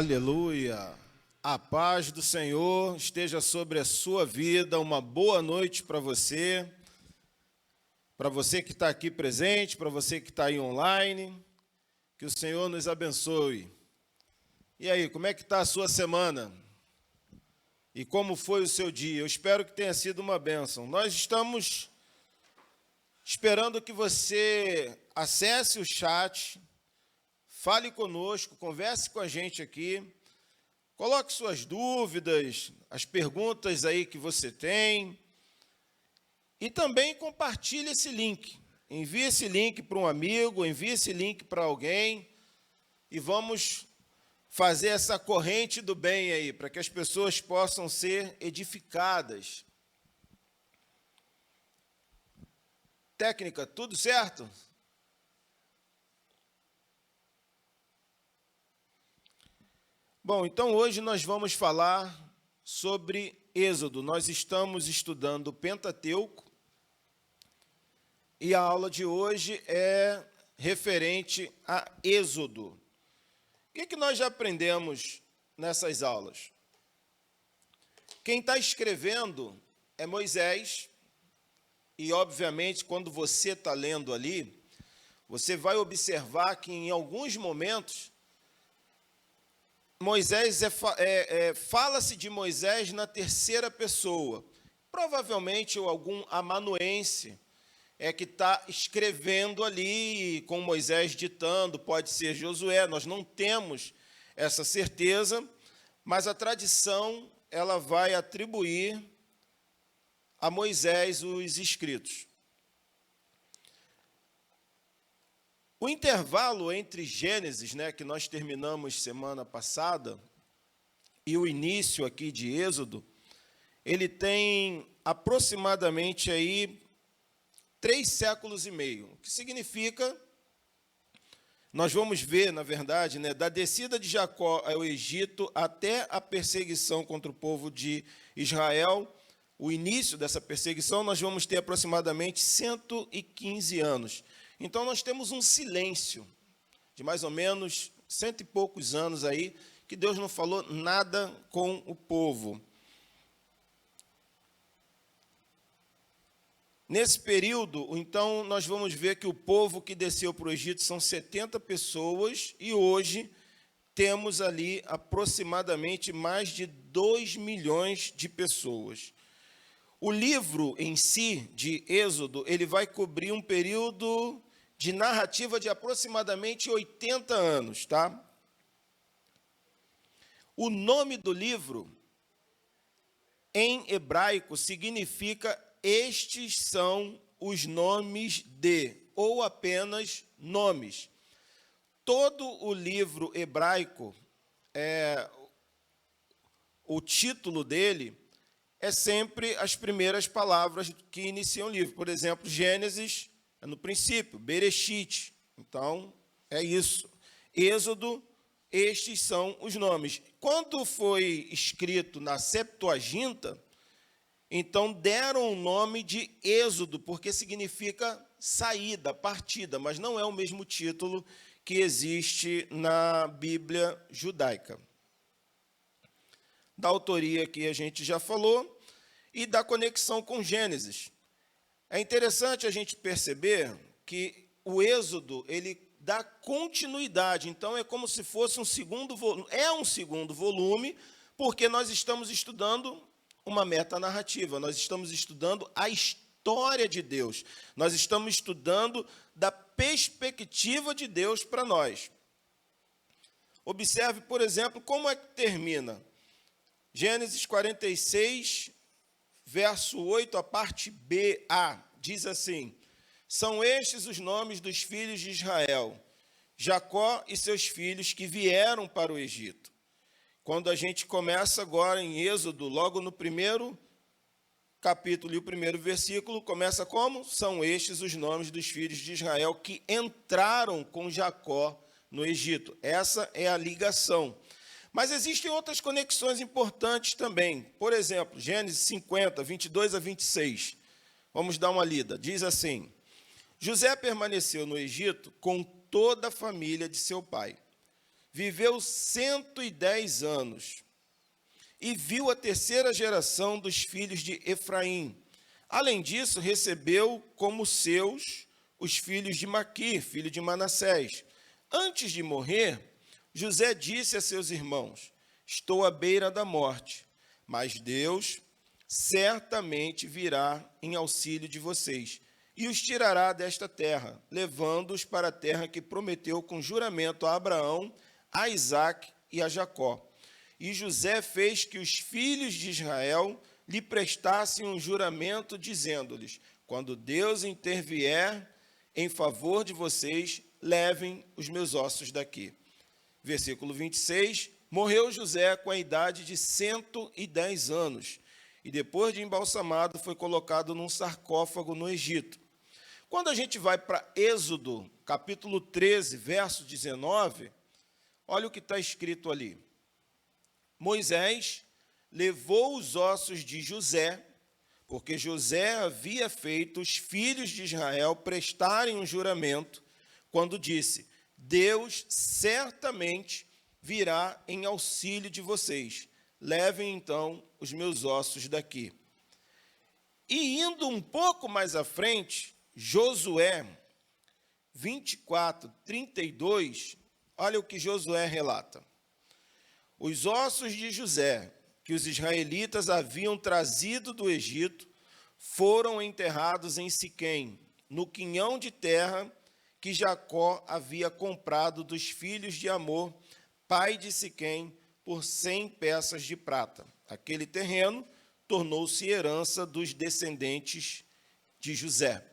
Aleluia! A paz do Senhor esteja sobre a sua vida. Uma boa noite para você que está aqui presente, para você que está aí online. Que o Senhor nos abençoe. E aí, como é que está a sua semana? E como foi o seu dia? Eu espero que tenha sido uma bênção. Nós estamos esperando que você acesse o chat, fale conosco, converse com a gente aqui, coloque suas dúvidas, as perguntas aí que você tem, e também compartilhe esse link. Envie esse link para um amigo, envie esse link para alguém, e vamos fazer essa corrente do bem aí, para que as pessoas possam ser edificadas. Técnica, tudo certo? Bom, então hoje nós vamos falar sobre Êxodo. Nós estamos estudando o Pentateuco e a aula de hoje é referente a Êxodo. O que nós já aprendemos nessas aulas? Quem está escrevendo é Moisés e, obviamente, quando você está lendo ali, você vai observar que em alguns momentos Moisés fala-se de Moisés na terceira pessoa. Provavelmente algum amanuense é que está escrevendo ali, com Moisés ditando, pode ser Josué, nós não temos essa certeza, mas a tradição ela vai atribuir a Moisés os escritos. O intervalo entre Gênesis, que nós terminamos semana passada, e o início aqui de Êxodo, ele tem aproximadamente aí 3 séculos e meio. O que significa, nós vamos ver, na verdade, da descida de Jacó ao Egito até a perseguição contra o povo de Israel, o início dessa perseguição, nós vamos ter aproximadamente 115 anos. Então, nós temos um silêncio de mais ou menos 100 e poucos anos aí, que Deus não falou nada com o povo. Nesse período, então, nós vamos ver que o povo que desceu para o Egito são 70 pessoas, e hoje temos ali aproximadamente mais de 2 milhões de pessoas. O livro em si, de Êxodo, ele vai cobrir um período de narrativa de aproximadamente 80 anos, tá? O nome do livro, em hebraico, significa estes são os nomes de, ou apenas nomes. Todo o livro hebraico, o título dele é sempre as primeiras palavras que iniciam o livro. Por exemplo, Gênesis é no princípio, Bereshit. Então, é isso. Êxodo, estes são os nomes. Quando foi escrito na Septuaginta, então deram o nome de Êxodo, porque significa saída, partida, mas não é o mesmo título que existe na Bíblia judaica. Da autoria que a gente já falou e da conexão com Gênesis. É interessante a gente perceber que o Êxodo, ele dá continuidade, então é como se fosse um segundo volume. É um segundo volume, porque nós estamos estudando uma metanarrativa, nós estamos estudando a história de Deus, nós estamos estudando da perspectiva de Deus para nós. Observe, por exemplo, como é que termina. Gênesis 46, verso 8, a parte B.A., diz assim: são estes os nomes dos filhos de Israel, Jacó e seus filhos que vieram para o Egito. Quando a gente começa agora em Êxodo, logo no primeiro capítulo e o primeiro versículo, começa como? São estes os nomes dos filhos de Israel que entraram com Jacó no Egito. Essa é a ligação. Mas existem outras conexões importantes também. Por exemplo, Gênesis 50, 22 a 26. Vamos dar uma lida. Diz assim: José permaneceu no Egito com toda a família de seu pai. viveu 110 anos e viu a terceira geração dos filhos de Efraim. Além disso, recebeu como seus os filhos de Maquir, filho de Manassés. Antes de morrer, José disse a seus irmãos: estou à beira da morte, mas Deus certamente virá em auxílio de vocês e os tirará desta terra, levando-os para a terra que prometeu com juramento a Abraão, a Isaque e a Jacó. E José fez que os filhos de Israel lhe prestassem um juramento, dizendo-lhes: quando Deus intervier em favor de vocês, levem os meus ossos daqui. Versículo 26, morreu José com a idade de 110 anos, e depois de embalsamado, foi colocado num sarcófago no Egito. Quando a gente vai para Êxodo, capítulo 13, verso 19, olha o que está escrito ali. Moisés levou os ossos de José, porque José havia feito os filhos de Israel prestarem um juramento, quando disse: Deus certamente virá em auxílio de vocês. Levem, então, os meus ossos daqui. E indo um pouco mais à frente, Josué 24, 32, olha o que Josué relata. Os ossos de José, que os israelitas haviam trazido do Egito, foram enterrados em Siquém, no quinhão de terra que Jacó havia comprado dos filhos de Amor, pai de Siquém, por 100 peças de prata. Aquele terreno tornou-se herança dos descendentes de José.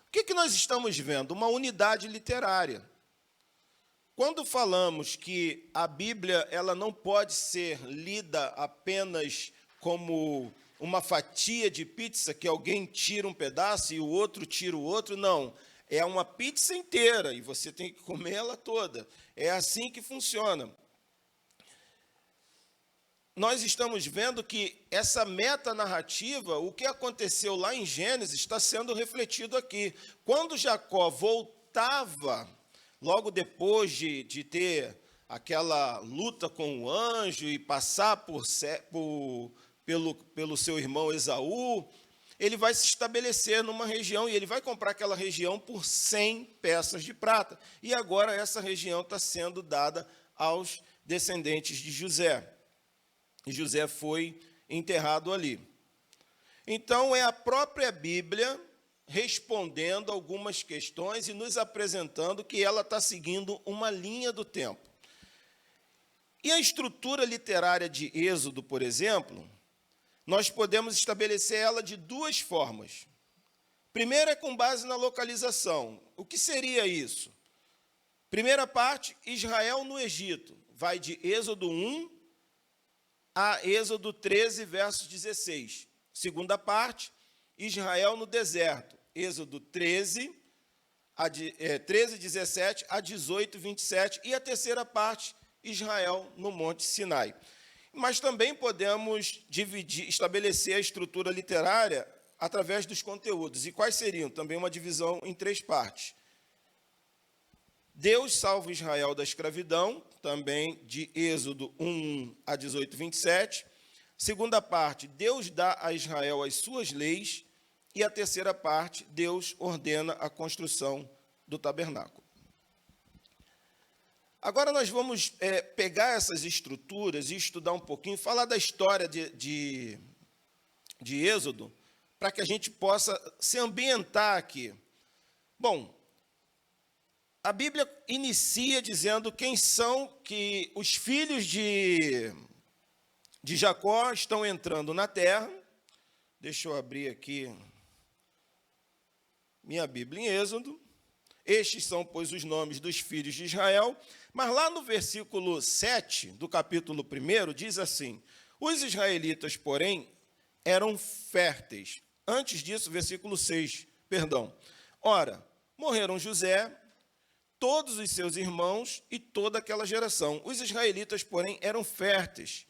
O que nós estamos vendo? Uma unidade literária. Quando falamos que a Bíblia ela não pode ser lida apenas como uma fatia de pizza, que alguém tira um pedaço e o outro tira o outro, não. É uma pizza inteira e você tem que comer ela toda. É assim que funciona. Nós estamos vendo que essa metanarrativa, o que aconteceu lá em Gênesis, está sendo refletido aqui. Quando Jacó voltava, logo depois de ter aquela luta com o anjo e passar pelo seu irmão Esaú, ele vai se estabelecer numa região e ele vai comprar aquela região por 100 peças de prata. E agora essa região está sendo dada aos descendentes de José. E José foi enterrado ali. Então, é a própria Bíblia respondendo algumas questões e nos apresentando que ela está seguindo uma linha do tempo. E a estrutura literária de Êxodo, por exemplo, nós podemos estabelecer ela de duas formas. Primeiro é com base na localização. O que seria isso? Primeira parte, Israel no Egito. Vai de Êxodo 1 a Êxodo 13, verso 16. Segunda parte, Israel no deserto. Êxodo 13, 17 a 18, 27. E a terceira parte, Israel no Monte Sinai. Mas também podemos estabelecer a estrutura literária através dos conteúdos. E quais seriam? Também uma divisão em três partes. Deus salva Israel da escravidão, também de Êxodo 1 a 18, 27. Segunda parte, Deus dá a Israel as suas leis. E a terceira parte, Deus ordena a construção do tabernáculo. Agora nós vamos pegar essas estruturas e estudar um pouquinho, falar da história de Êxodo, para que a gente possa se ambientar aqui. Bom, a Bíblia inicia dizendo quem são que os filhos de Jacó estão entrando na terra. Deixa eu abrir aqui minha Bíblia em Êxodo. Estes são, pois, os nomes dos filhos de Israel. Mas lá no versículo 7 do capítulo 1, diz assim: os israelitas, porém, eram férteis. Antes disso, versículo 6, perdão. Ora, morreram José, todos os seus irmãos e toda aquela geração. Os israelitas, porém, eram férteis,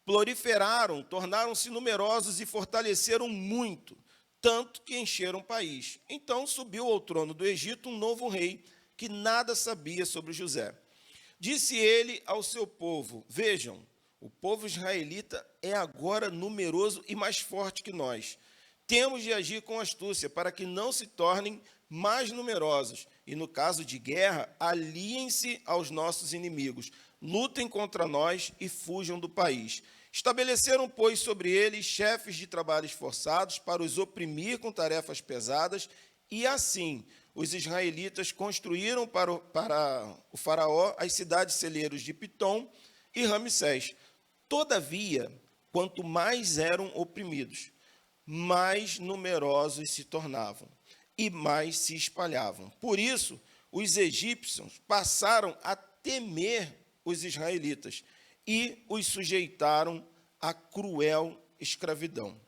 proliferaram, tornaram-se numerosos e fortaleceram muito, tanto que encheram o país. Então subiu ao trono do Egito um novo rei, que nada sabia sobre José. Disse ele ao seu povo: vejam, o povo israelita é agora numeroso e mais forte que nós. Temos de agir com astúcia para que não se tornem mais numerosos. E no caso de guerra, aliem-se aos nossos inimigos, lutem contra nós e fujam do país. Estabeleceram, pois, sobre eles chefes de trabalhos forçados para os oprimir com tarefas pesadas, e assim os israelitas construíram para o faraó as cidades celeiros de Pitom e Ramsés. Todavia, quanto mais eram oprimidos, mais numerosos se tornavam e mais se espalhavam. Por isso, os egípcios passaram a temer os israelitas e os sujeitaram à cruel escravidão.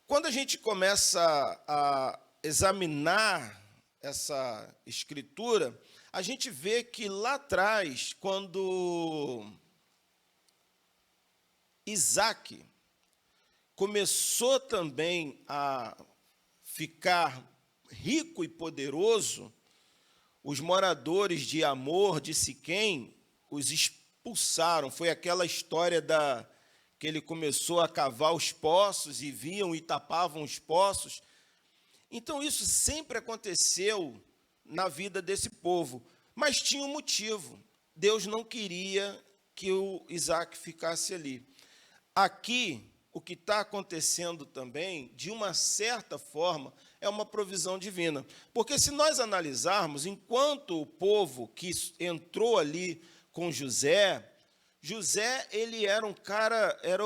Quando a gente começa a examinar essa escritura, a gente vê que lá atrás, quando Isaac começou também a ficar rico e poderoso, os moradores de Amor, de Siquém, os expulsaram. Foi aquela história que ele começou a cavar os poços e viam e tapavam os poços. Então, isso sempre aconteceu na vida desse povo, mas tinha um motivo. Deus não queria que o Isaac ficasse ali. Aqui, o que está acontecendo também, de uma certa forma, é uma provisão divina. Porque se nós analisarmos, enquanto o povo que entrou ali com José, ele era um cara, era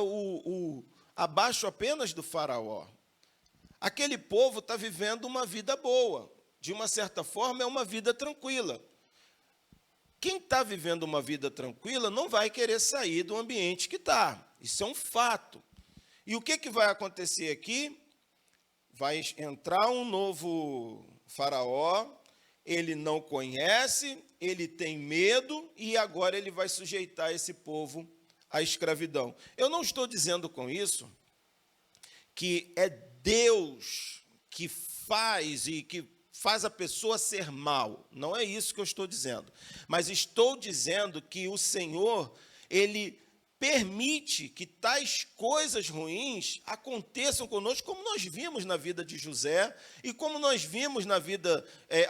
abaixo apenas do faraó. Aquele povo está vivendo uma vida boa, de uma certa forma é uma vida tranquila. Quem está vivendo uma vida tranquila não vai querer sair do ambiente que está, isso é um fato. E o que vai acontecer aqui? Vai entrar um novo faraó, ele não conhece, ele tem medo e agora ele vai sujeitar esse povo à escravidão. Eu não estou dizendo com isso que é Deus que faz a pessoa ser mal. Não é isso que eu estou dizendo. Mas estou dizendo que o Senhor, ele permite que tais coisas ruins aconteçam conosco, como nós vimos na vida de José e como nós vimos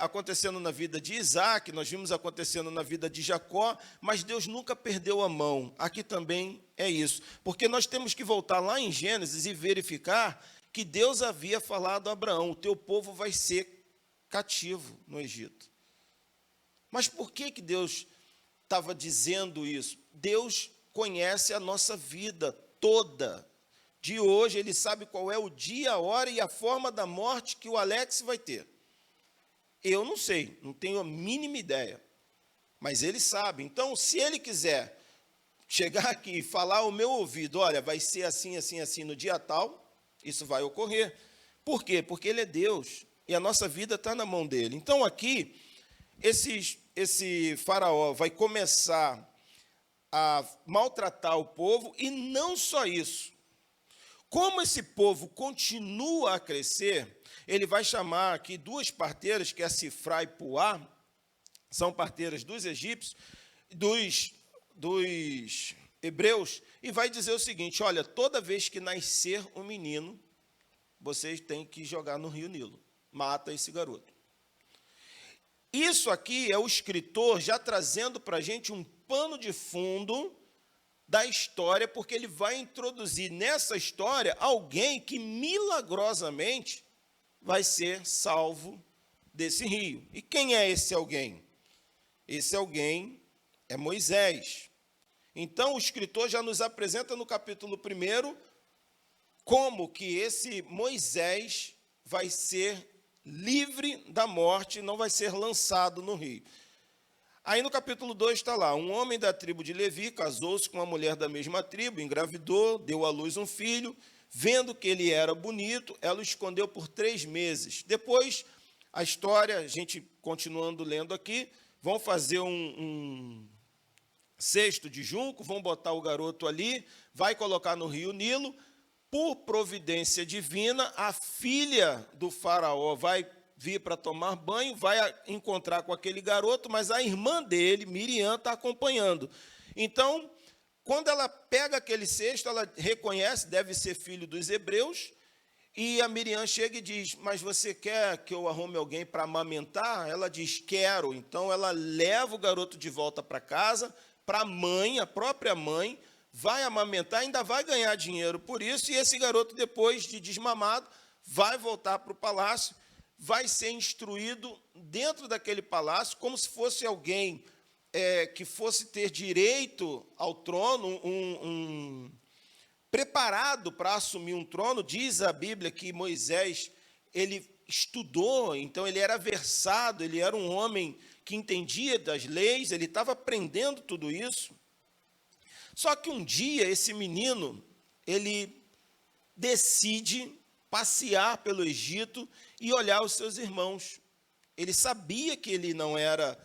acontecendo na vida de Isaac, nós vimos acontecendo na vida de Jacó, mas Deus nunca perdeu a mão. Aqui também é isso, porque nós temos que voltar lá em Gênesis e verificar que Deus havia falado a Abraão: o teu povo vai ser cativo no Egito. Mas por que Deus estava dizendo isso? Deus conhece a nossa vida toda. De hoje, ele sabe qual é o dia, a hora e a forma da morte que o Alex vai ter. Eu não sei, não tenho a mínima ideia. Mas ele sabe. Então, se ele quiser chegar aqui e falar ao meu ouvido: olha, vai ser assim, assim, assim no dia tal, isso vai ocorrer. Por quê? Porque ele é Deus e a nossa vida está na mão dele. Então, aqui, esse faraó vai começar a maltratar o povo, e não só isso. Como esse povo continua a crescer, ele vai chamar aqui duas parteiras, que é a Sifrá e Puá, são parteiras dos egípcios, dos hebreus, e vai dizer o seguinte: olha, toda vez que nascer um menino, vocês têm que jogar no rio Nilo, mata esse garoto. Isso aqui é o escritor já trazendo para a gente um pano de fundo da história, porque ele vai introduzir nessa história alguém que milagrosamente vai ser salvo desse rio. E quem é esse alguém? Esse alguém é Moisés. Então o escritor já nos apresenta no capítulo 1 como que esse Moisés vai ser livre da morte, não vai ser lançado no rio. Aí no capítulo 2 está lá: um homem da tribo de Levi casou-se com uma mulher da mesma tribo, engravidou, deu à luz um filho. Vendo que ele era bonito, ela o escondeu por 3 meses. Depois, a história, a gente continuando lendo aqui, vão fazer um cesto de junco, vão botar o garoto ali, vai colocar no rio Nilo. Por providência divina, a filha do faraó vai vir para tomar banho, vai encontrar com aquele garoto, mas a irmã dele, Miriam, está acompanhando. Então, quando ela pega aquele cesto, ela reconhece, deve ser filho dos hebreus, e a Miriam chega e diz, mas você quer que eu arrume alguém para amamentar? Ela diz, quero. Então, ela leva o garoto de volta para casa, para a mãe, a própria mãe, vai amamentar, ainda vai ganhar dinheiro por isso, e esse garoto, depois de desmamado, vai voltar para o palácio, vai ser instruído dentro daquele palácio, como se fosse alguém que fosse ter direito ao trono, preparado para assumir um trono. Diz a Bíblia que Moisés, ele estudou, então ele era versado, ele era um homem que entendia das leis, ele estava aprendendo tudo isso. Só que um dia esse menino, ele decide passear pelo Egito e olhar os seus irmãos. Ele sabia que ele não era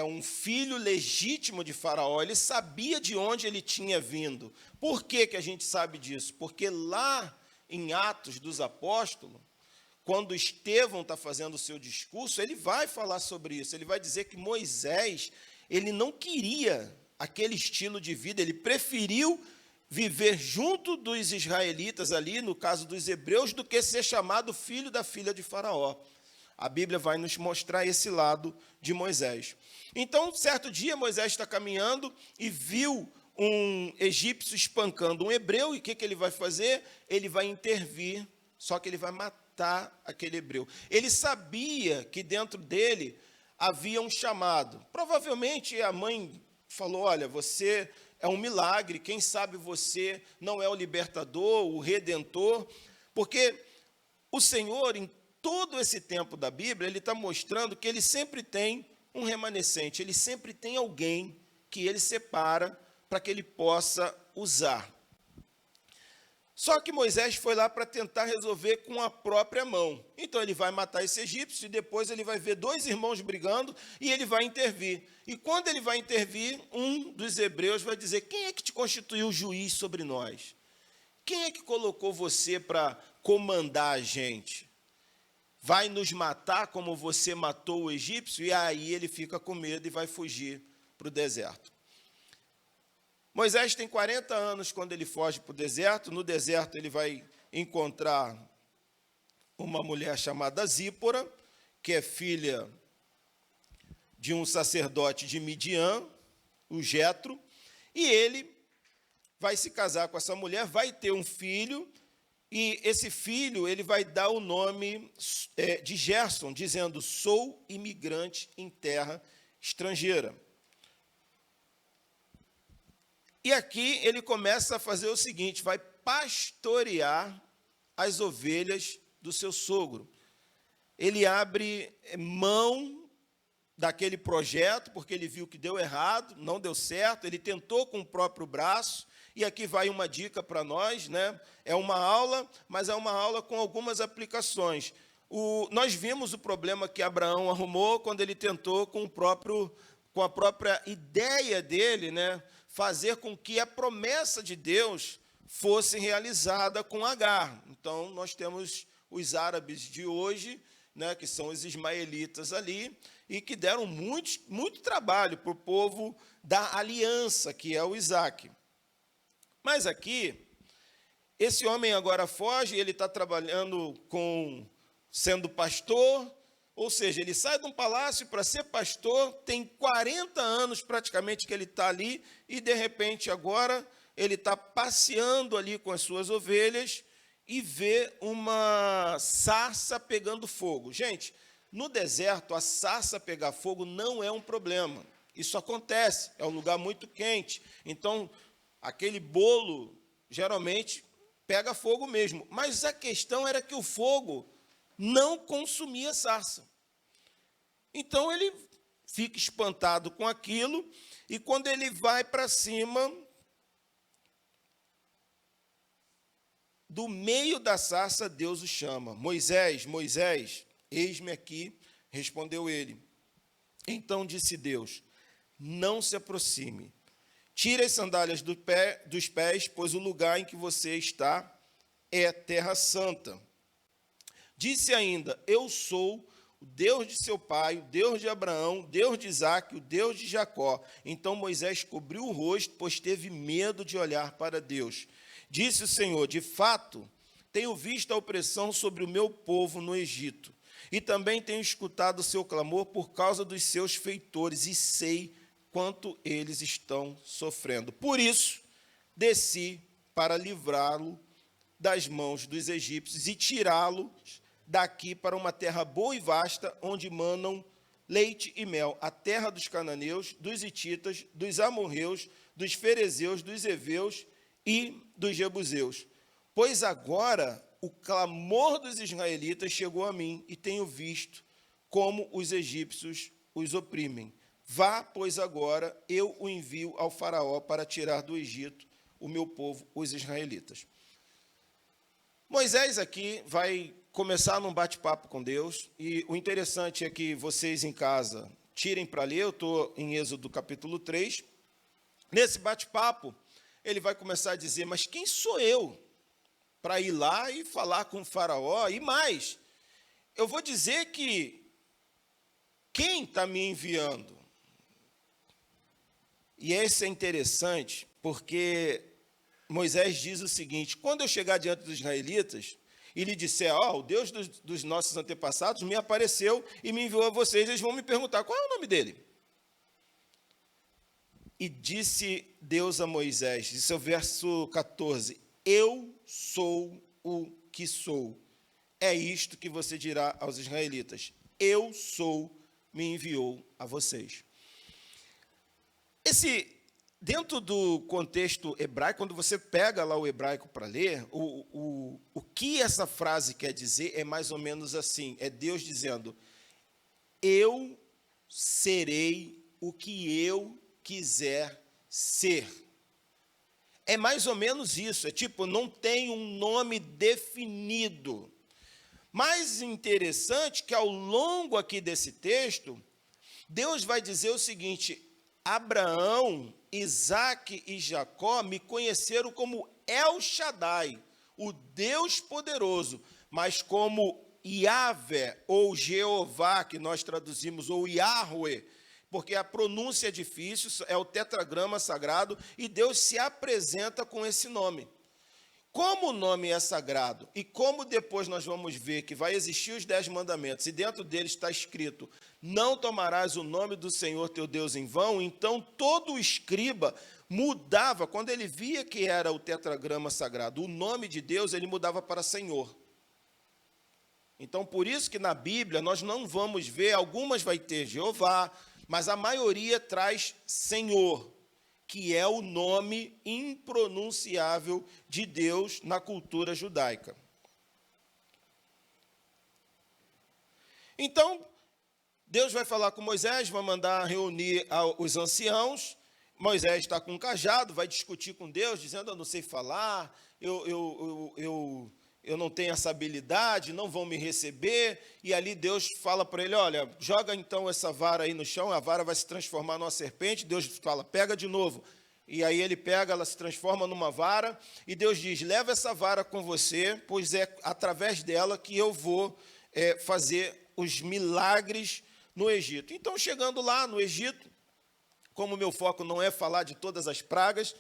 um filho legítimo de Faraó, ele sabia de onde ele tinha vindo. Por que que a gente sabe disso? Porque lá em Atos dos Apóstolos, quando Estevão está fazendo o seu discurso, ele vai falar sobre isso, ele vai dizer que Moisés, ele não queria aquele estilo de vida, ele preferiu viver junto dos israelitas ali, no caso dos hebreus, do que ser chamado filho da filha de Faraó. A Bíblia vai nos mostrar esse lado de Moisés. Então, certo dia, Moisés está caminhando e viu um egípcio espancando um hebreu, e o que ele vai fazer? Ele vai intervir, só que ele vai matar aquele hebreu. Ele sabia que dentro dele havia um chamado. Provavelmente a mãe falou, olha, você é um milagre, quem sabe você não é o libertador, o redentor, porque o Senhor, em todo esse tempo da Bíblia, ele está mostrando que ele sempre tem um remanescente, ele sempre tem alguém que ele separa para que ele possa usar. Só que Moisés foi lá para tentar resolver com a própria mão. Então ele vai matar esse egípcio e depois ele vai ver dois irmãos brigando e ele vai intervir. E quando ele vai intervir, um dos hebreus vai dizer, quem é que te constituiu juiz sobre nós? Quem é que colocou você para comandar a gente? Vai nos matar como você matou o egípcio? E aí ele fica com medo e vai fugir para o deserto. Moisés tem 40 anos quando ele foge para o deserto. No deserto ele vai encontrar uma mulher chamada Zípora, que é filha de um sacerdote de Midian, o Jetro, e ele vai se casar com essa mulher, vai ter um filho, e esse filho ele vai dar o nome de Gerson, dizendo, sou imigrante em terra estrangeira. E aqui ele começa a fazer o seguinte, vai pastorear as ovelhas do seu sogro. Ele abre mão daquele projeto, porque ele viu que deu errado, não deu certo, ele tentou com o próprio braço, e aqui vai uma dica para nós, né? É uma aula, mas é uma aula com algumas aplicações. Nós vimos o problema que Abraão arrumou quando ele tentou com a própria ideia dele, né? Fazer com que a promessa de Deus fosse realizada com Agar. Então, nós temos os árabes de hoje, né, que são os ismaelitas ali, e que deram muito trabalho para o povo da aliança, que é o Isaac. Mas aqui, esse homem agora foge, ele está trabalhando sendo pastor, ou seja, ele sai de um palácio para ser pastor, tem 40 anos praticamente que ele está ali, e de repente agora ele está passeando ali com as suas ovelhas e vê uma sarça pegando fogo. Gente, no deserto a sarça pegar fogo não é um problema, isso acontece, é um lugar muito quente, então aquele bolo geralmente pega fogo mesmo, mas a questão era que o fogo não consumia sarça. Então ele fica espantado com aquilo, e quando ele vai para cima, do meio da sarça, Deus o chama. Moisés, Moisés, eis-me aqui, respondeu ele. Então disse Deus, não se aproxime, tire as sandálias dos pés, pois o lugar em que você está é terra santa. Disse ainda: eu sou o Deus de seu pai, o Deus de Abraão, o Deus de Isaque, o Deus de Jacó. Então Moisés cobriu o rosto, pois teve medo de olhar para Deus. Disse o Senhor: de fato, tenho visto a opressão sobre o meu povo no Egito, e também tenho escutado o seu clamor por causa dos seus feitores, e sei quanto eles estão sofrendo. Por isso, desci para livrá-lo das mãos dos egípcios e tirá-lo daqui para uma terra boa e vasta, onde manam leite e mel, a terra dos cananeus, dos hititas, dos amorreus, dos ferezeus, dos heveus e dos jebuseus. Pois agora o clamor dos israelitas chegou a mim, e tenho visto como os egípcios os oprimem. Vá, pois agora eu o envio ao faraó para tirar do Egito o meu povo, os israelitas. Moisés aqui vai começar num bate-papo com Deus, e o interessante é que vocês em casa tirem para ler. Eu estou em Êxodo capítulo 3. Nesse bate-papo, ele vai começar a dizer: mas quem sou eu para ir lá e falar com o faraó? E mais, eu vou dizer que quem está me enviando? E esse é interessante, porque Moisés diz o seguinte: quando eu chegar diante dos israelitas e lhe disser: o Deus dos nossos antepassados me apareceu e me enviou a vocês, eles vão me perguntar: qual é o nome dele? E disse Deus a Moisés, esse é o verso 14: eu sou o que sou. É isto que você dirá aos israelitas: eu sou, me enviou a vocês. Dentro do contexto hebraico, quando você pega lá o hebraico para ler, o que essa frase quer dizer é mais ou menos assim: é Deus dizendo: eu serei o que eu quiser ser. É mais ou menos isso, é tipo, não tem um nome definido. Mais interessante que ao longo aqui desse texto, Deus vai dizer o seguinte: Abraão, Isaque e Jacó me conheceram como El Shaddai, o Deus poderoso, mas como Yahvé, ou Jeová, que nós traduzimos, ou Yahweh, porque a pronúncia é difícil, é o tetragrama sagrado, e Deus se apresenta com esse nome. Como o nome é sagrado, e como depois nós vamos ver que vai existir os 10 mandamentos, e dentro deles está escrito: não tomarás o nome do Senhor teu Deus em vão, então todo escriba mudava, quando ele via que era o tetragrama sagrado, o nome de Deus, ele mudava para Senhor. Então, por isso que na Bíblia nós não vamos ver, algumas vai ter Jeová, mas a maioria traz Senhor, que é o nome impronunciável de Deus na cultura judaica. Então, Deus vai falar com Moisés, vai mandar reunir os anciãos. Moisés está com um cajado, vai discutir com Deus, dizendo: eu não sei falar, eu não tenho essa habilidade, não vão me receber. E ali Deus fala para ele: olha, joga então essa vara aí no chão, a vara vai se transformar numa serpente. Deus fala: pega de novo. E aí ele pega, ela se transforma numa vara, e Deus diz: leva essa vara com você, pois é através dela que eu vou fazer os milagres no Egito. Então, chegando lá no Egito, como o meu foco não é falar de todas as pragas,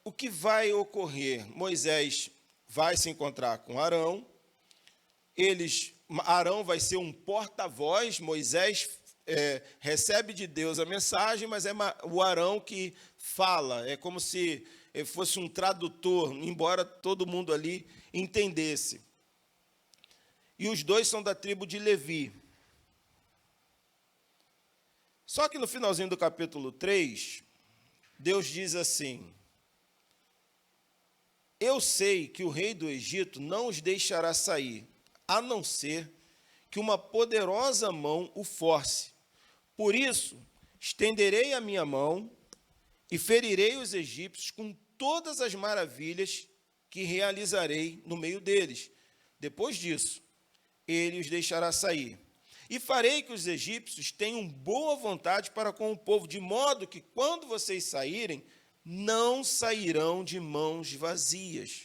o que vai ocorrer? Moisés vai se encontrar com Arão, Arão vai ser um porta-voz. Moisés recebe de Deus a mensagem, mas é o Arão que fala, é como se fosse um tradutor, embora todo mundo ali entendesse. E os dois são da tribo de Levi. Só que no finalzinho do capítulo 3, Deus diz assim: eu sei que o rei do Egito não os deixará sair, a não ser que uma poderosa mão o force. Por isso, estenderei a minha mão e ferirei os egípcios com todas as maravilhas que realizarei no meio deles. Depois disso, ele os deixará sair. E farei que os egípcios tenham boa vontade para com o povo, de modo que, quando vocês saírem, não sairão de mãos vazias.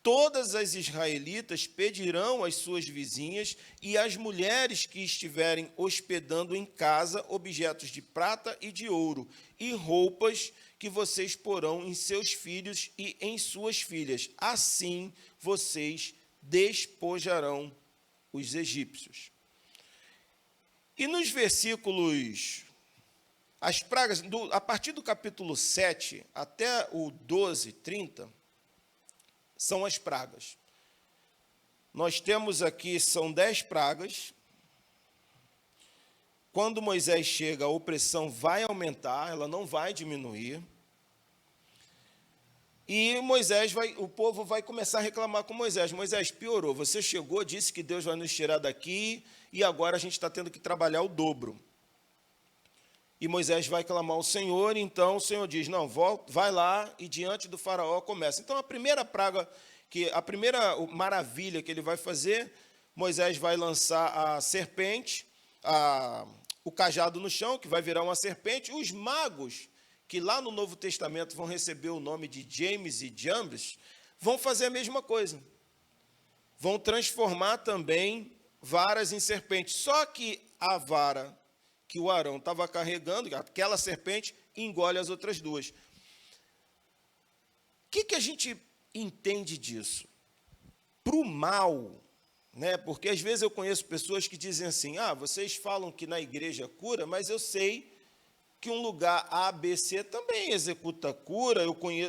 todas as israelitas pedirão às suas vizinhas e às mulheres que estiverem hospedando em casa objetos de prata e de ouro e roupas que vocês porão em seus filhos e em suas filhas. Assim vocês despojarão os egípcios. E nos versículos, as pragas, a partir do capítulo 7 até o 12, 30, são as pragas. Nós temos aqui, são 10 pragas. Quando Moisés chega, a opressão vai aumentar, ela não vai diminuir. E o povo vai começar a reclamar com Moisés. Moisés, piorou, você chegou, disse que Deus vai nos tirar daqui, e agora a gente está tendo que trabalhar o dobro. E Moisés vai clamar ao Senhor, então o Senhor diz, não, vai lá e diante do faraó começa. Então a primeira maravilha que ele vai fazer, Moisés vai lançar a serpente, o cajado no chão, que vai virar uma serpente. Os magos, que lá no Novo Testamento vão receber o nome de James e Jambres, vão fazer a mesma coisa. Vão transformar também varas em serpentes. Só que a vara que o Arão estava carregando, aquela serpente, engole as outras duas. O que a gente entende disso? Para o mal, né? Porque às vezes eu conheço pessoas que dizem assim, vocês falam que na igreja cura, mas eu sei que um lugar A, B, C também executa cura.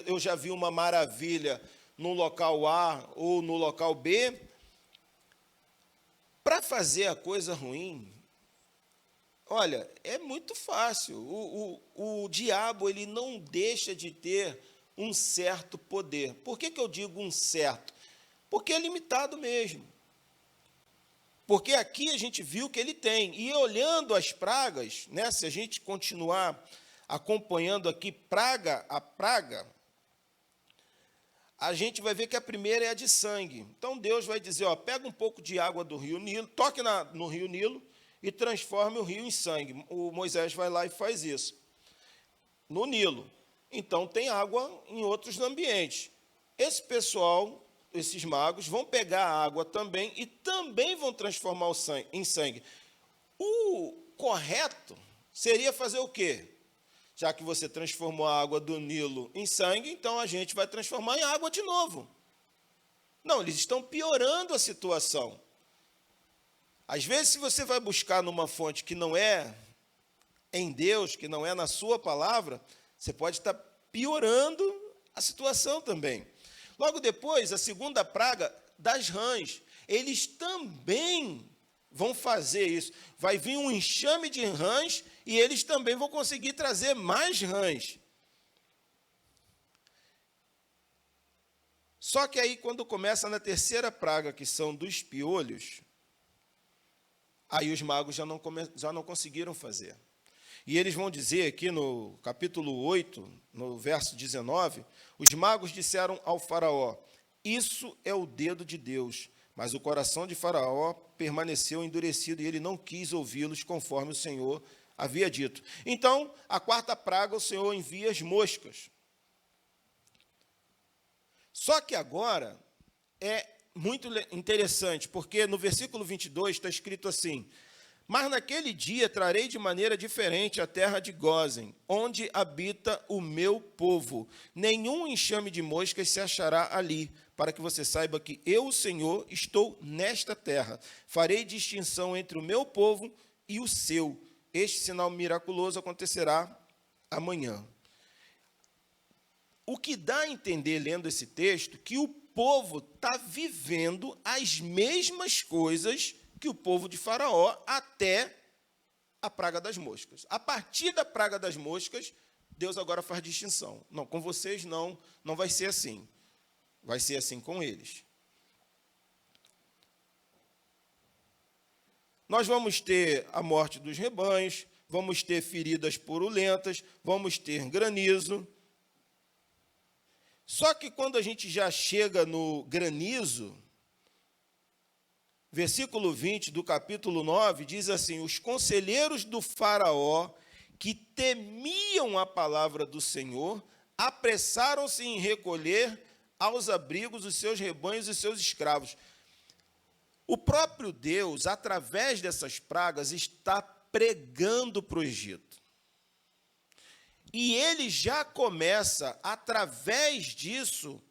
Eu já vi uma maravilha no local A ou no local B. Para fazer a coisa ruim, olha, é muito fácil. O diabo, ele não deixa de ter um certo poder. Por que eu digo um certo? Porque é limitado mesmo. Porque aqui a gente viu que ele tem. E olhando as pragas, né, se a gente continuar acompanhando aqui praga a praga, a gente vai ver que a primeira é a de sangue. Então Deus vai dizer, pega um pouco de água do rio Nilo, toque no rio Nilo e transforme o rio em sangue. O Moisés vai lá e faz isso. No Nilo. Então tem água em outros ambientes. Esse pessoal, esses magos, vão pegar a água também e também vão transformar o sangue em sangue. O correto seria fazer o quê? Já que você transformou a água do Nilo em sangue, então a gente vai transformar em água de novo. Não, eles estão piorando a situação. Às vezes, se você vai buscar numa fonte que não é em Deus, que não é na sua palavra, você pode estar piorando a situação também. Logo depois, a segunda praga das rãs. Eles também vão fazer isso. Vai vir um enxame de rãs e eles também vão conseguir trazer mais rãs. Só que aí, quando começa na terceira praga, que são dos piolhos, aí os magos já não conseguiram fazer. E eles vão dizer aqui no capítulo 8, no verso 19, os magos disseram ao faraó, isso é o dedo de Deus. Mas o coração de Faraó permaneceu endurecido e ele não quis ouvi-los conforme o Senhor havia dito. Então, a quarta praga, o Senhor envia as moscas. Só que agora é muito interessante, porque no versículo 22 está escrito assim, mas naquele dia trarei de maneira diferente a terra de Gósen, onde habita o meu povo. Nenhum enxame de moscas se achará ali, para que você saiba que eu, o Senhor, estou nesta terra. Farei distinção entre o meu povo e o seu. Este sinal miraculoso acontecerá amanhã. O que dá a entender, lendo esse texto, que o povo está vivendo as mesmas coisas que o povo de Faraó até a praga das moscas. A partir da praga das moscas, Deus agora faz distinção. Não, com vocês não vai ser assim. Vai ser assim com eles. Nós vamos ter a morte dos rebanhos, vamos ter feridas purulentas, vamos ter granizo. Só que quando a gente já chega no granizo, versículo 20 do capítulo 9, diz assim, os conselheiros do faraó, que temiam a palavra do Senhor, apressaram-se em recolher aos abrigos os seus rebanhos e os seus escravos. O próprio Deus, através dessas pragas, está pregando para o Egito. E ele já começa, através disso,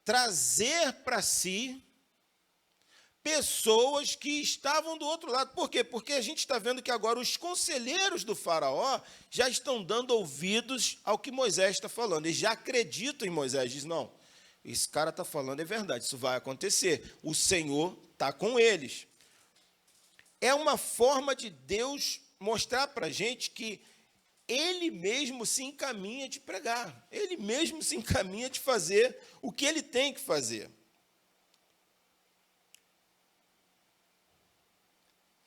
trazer para si pessoas que estavam do outro lado. Por quê? Porque a gente está vendo que agora os conselheiros do faraó já estão dando ouvidos ao que Moisés está falando. Eles já acreditam em Moisés. Diz, não, esse cara está falando é verdade, isso vai acontecer. O Senhor está com eles. É uma forma de Deus mostrar para a gente que ele mesmo se encaminha de pregar. Ele mesmo se encaminha de fazer o que ele tem que fazer.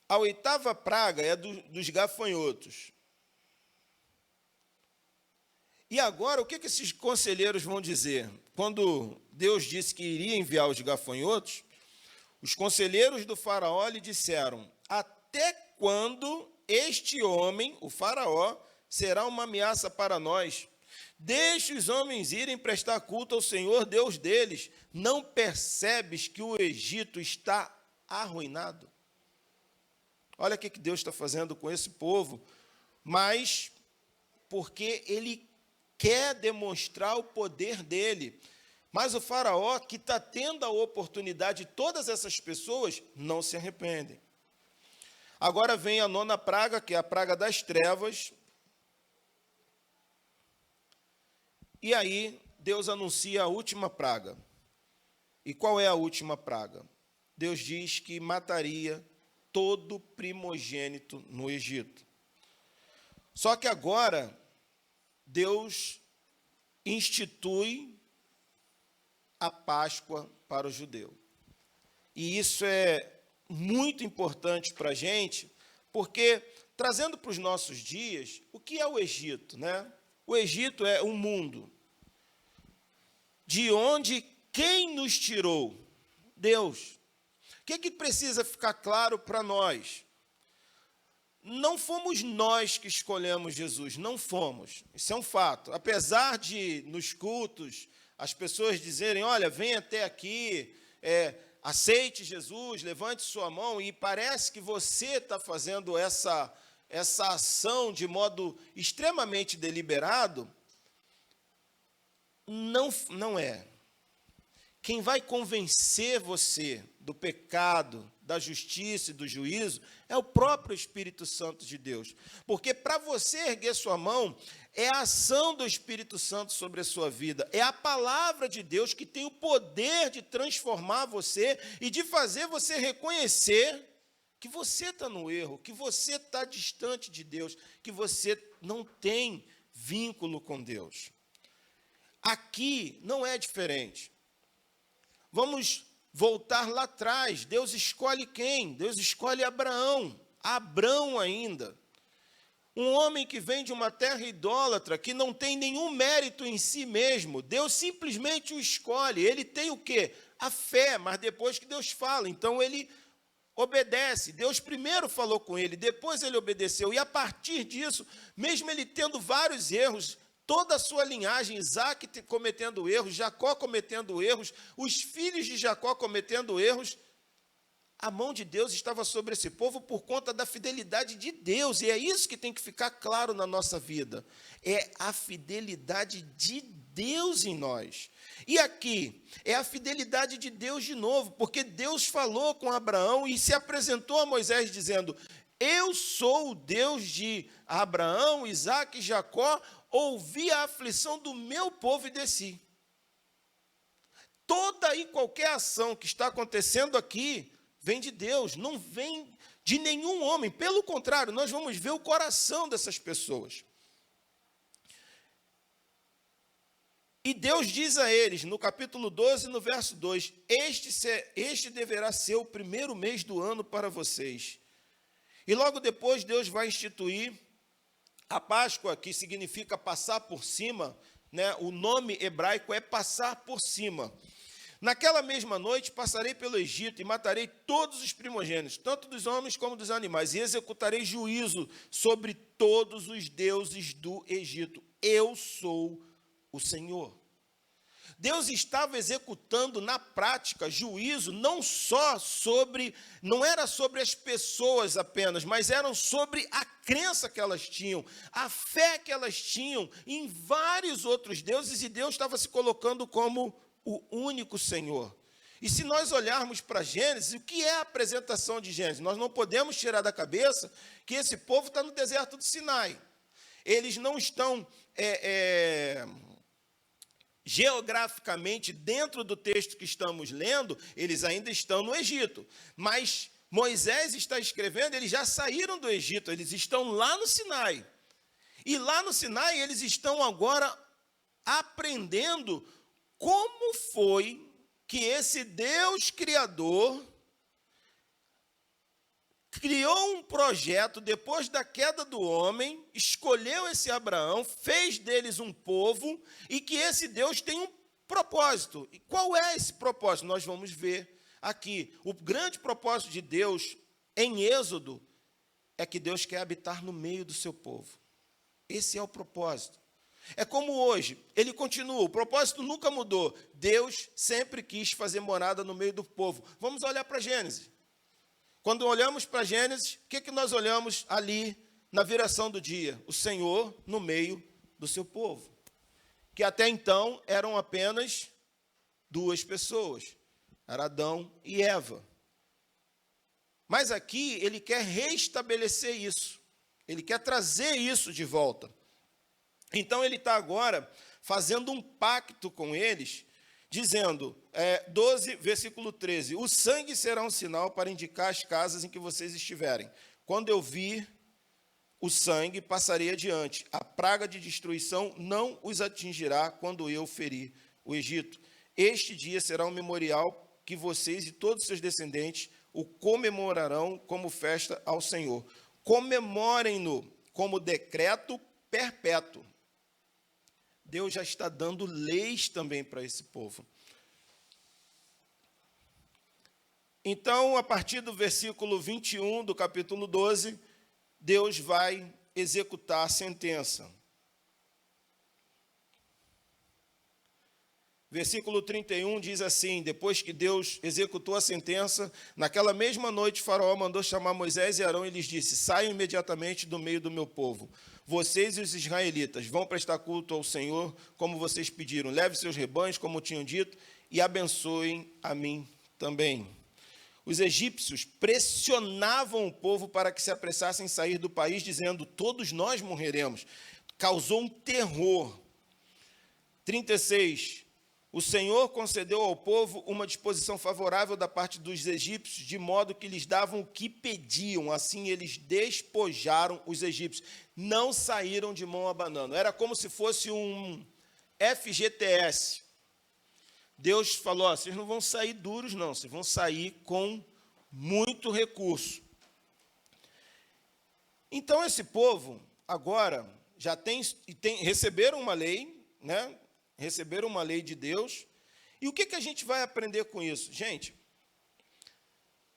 A 8ª praga é dos gafanhotos. E agora, o que esses conselheiros vão dizer? Quando Deus disse que iria enviar os gafanhotos, os conselheiros do faraó lhe disseram, até quando este homem, o faraó, será uma ameaça para nós? Deixe os homens irem prestar culto ao Senhor, Deus deles. Não percebes que o Egito está arruinado? Olha o que Deus está fazendo com esse povo, mas porque ele quer demonstrar o poder dele. Mas o faraó, que está tendo a oportunidade, todas essas pessoas não se arrependem. Agora vem a 9ª praga, que é a praga das trevas. E aí, Deus anuncia a última praga. E qual é a última praga? Deus diz que mataria todo primogênito no Egito. Só que agora, Deus institui a Páscoa para o judeu. E isso é muito importante para a gente, porque, trazendo para os nossos dias, o que é o Egito, né? O Egito é um mundo de onde quem nos tirou? Deus. O que precisa ficar claro para nós? Não fomos nós que escolhemos Jesus, não fomos. Isso é um fato. Apesar de, nos cultos, as pessoas dizerem, olha, vem até aqui, aceite Jesus, levante sua mão, e parece que você está fazendo essa ação de modo extremamente deliberado, não é. Quem vai convencer você do pecado, da justiça e do juízo é o próprio Espírito Santo de Deus. Porque para você erguer sua mão, é a ação do Espírito Santo sobre a sua vida. É a palavra de Deus que tem o poder de transformar você e de fazer você reconhecer que você está no erro, que você está distante de Deus, que você não tem vínculo com Deus. Aqui não é diferente. Vamos voltar lá atrás. Deus escolhe quem? Deus escolhe Abraão. Abrão ainda. Um homem que vem de uma terra idólatra, que não tem nenhum mérito em si mesmo. Deus simplesmente o escolhe. Ele tem o quê? A fé, mas depois que Deus fala. Então ele obedece. Deus primeiro falou com ele, depois ele obedeceu. E a partir disso, mesmo ele tendo vários erros, toda a sua linhagem, Isaac cometendo erros, Jacó cometendo erros, os filhos de Jacó cometendo erros, a mão de Deus estava sobre esse povo por conta da fidelidade de Deus, e é isso que tem que ficar claro na nossa vida, é a fidelidade de Deus em nós. E aqui, é a fidelidade de Deus de novo, porque Deus falou com Abraão e se apresentou a Moisés dizendo, eu sou o Deus de Abraão, Isaac e Jacó, ouvi a aflição do meu povo e desci. Toda e qualquer ação que está acontecendo aqui vem de Deus, não vem de nenhum homem. Pelo contrário, nós vamos ver o coração dessas pessoas. E Deus diz a eles, no capítulo 12, no verso 2, este deverá ser o primeiro mês do ano para vocês. E logo depois Deus vai instituir a Páscoa, que significa passar por cima, né? O nome hebraico é passar por cima. Naquela mesma noite passarei pelo Egito e matarei todos os primogênitos, tanto dos homens como dos animais, e executarei juízo sobre todos os deuses do Egito. Eu sou o Senhor. Deus estava executando na prática juízo não era sobre as pessoas apenas, mas eram sobre a crença que elas tinham, a fé que elas tinham em vários outros deuses, e Deus estava se colocando como o único Senhor. E se nós olharmos para Gênesis, o que é a apresentação de Gênesis? Nós não podemos tirar da cabeça que esse povo está no deserto do Sinai. Eles não estão geograficamente dentro do texto que estamos lendo, eles ainda estão no Egito. Mas Moisés está escrevendo, eles já saíram do Egito, eles estão lá no Sinai. E lá no Sinai eles estão agora aprendendo como foi que esse Deus Criador criou um projeto depois da queda do homem, escolheu esse Abraão, fez deles um povo, e que esse Deus tem um propósito. E qual é esse propósito? Nós vamos ver aqui. O grande propósito de Deus em Êxodo é que Deus quer habitar no meio do seu povo. Esse é o propósito. É como hoje, ele continua, o propósito nunca mudou. Deus sempre quis fazer morada no meio do povo. Vamos olhar para Gênesis. Quando olhamos para Gênesis, o que nós olhamos ali na viração do dia? O Senhor no meio do seu povo, que até então eram apenas duas pessoas, era Adão e Eva. Mas aqui ele quer restabelecer isso, ele quer trazer isso de volta. Então ele está agora fazendo um pacto com eles, dizendo, 12, versículo 13, o sangue será um sinal para indicar as casas em que vocês estiverem. Quando eu vir o sangue, passarei adiante. A praga de destruição não os atingirá quando eu ferir o Egito. Este dia será um memorial que vocês e todos os seus descendentes o comemorarão como festa ao Senhor. Comemorem-no como decreto perpétuo. Deus já está dando leis também para esse povo. Então, a partir do versículo 21 do capítulo 12, Deus vai executar a sentença. Versículo 31 diz assim, depois que Deus executou a sentença, naquela mesma noite Faraó mandou chamar Moisés e Arão e lhes disse, saiam imediatamente do meio do meu povo. Vocês e os israelitas vão prestar culto ao Senhor, como vocês pediram. Leve seus rebanhos, como tinham dito, e abençoem a mim também. Os egípcios pressionavam o povo para que se apressassem em sair do país, dizendo, todos nós morreremos. Causou um terror. 36. O Senhor concedeu ao povo uma disposição favorável da parte dos egípcios, de modo que lhes davam o que pediam. Assim, eles despojaram os egípcios. Não saíram de mão abanando. Era como se fosse um FGTS. Deus falou, vocês não vão sair duros, não. Vocês vão sair com muito recurso. Então, esse povo, agora, já receberam uma lei, né? Receberam uma lei de Deus. E o que a gente vai aprender com isso? Gente,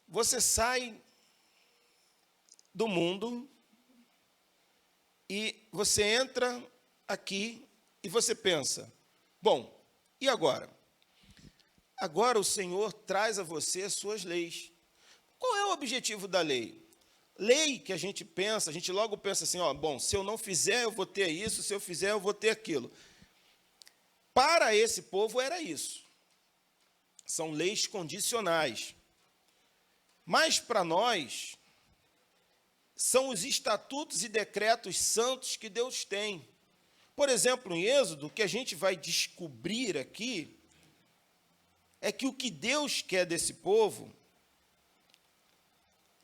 você sai do mundo e você entra aqui e você pensa, bom, e agora? Agora o Senhor traz a você as suas leis. Qual é o objetivo da lei? Lei que a gente logo pensa assim, bom, se eu não fizer, eu vou ter isso, se eu fizer, eu vou ter aquilo. Para esse povo era isso. São leis condicionais. Mas para nós, são os estatutos e decretos santos que Deus tem. Por exemplo, em Êxodo, o que a gente vai descobrir aqui é que o que Deus quer desse povo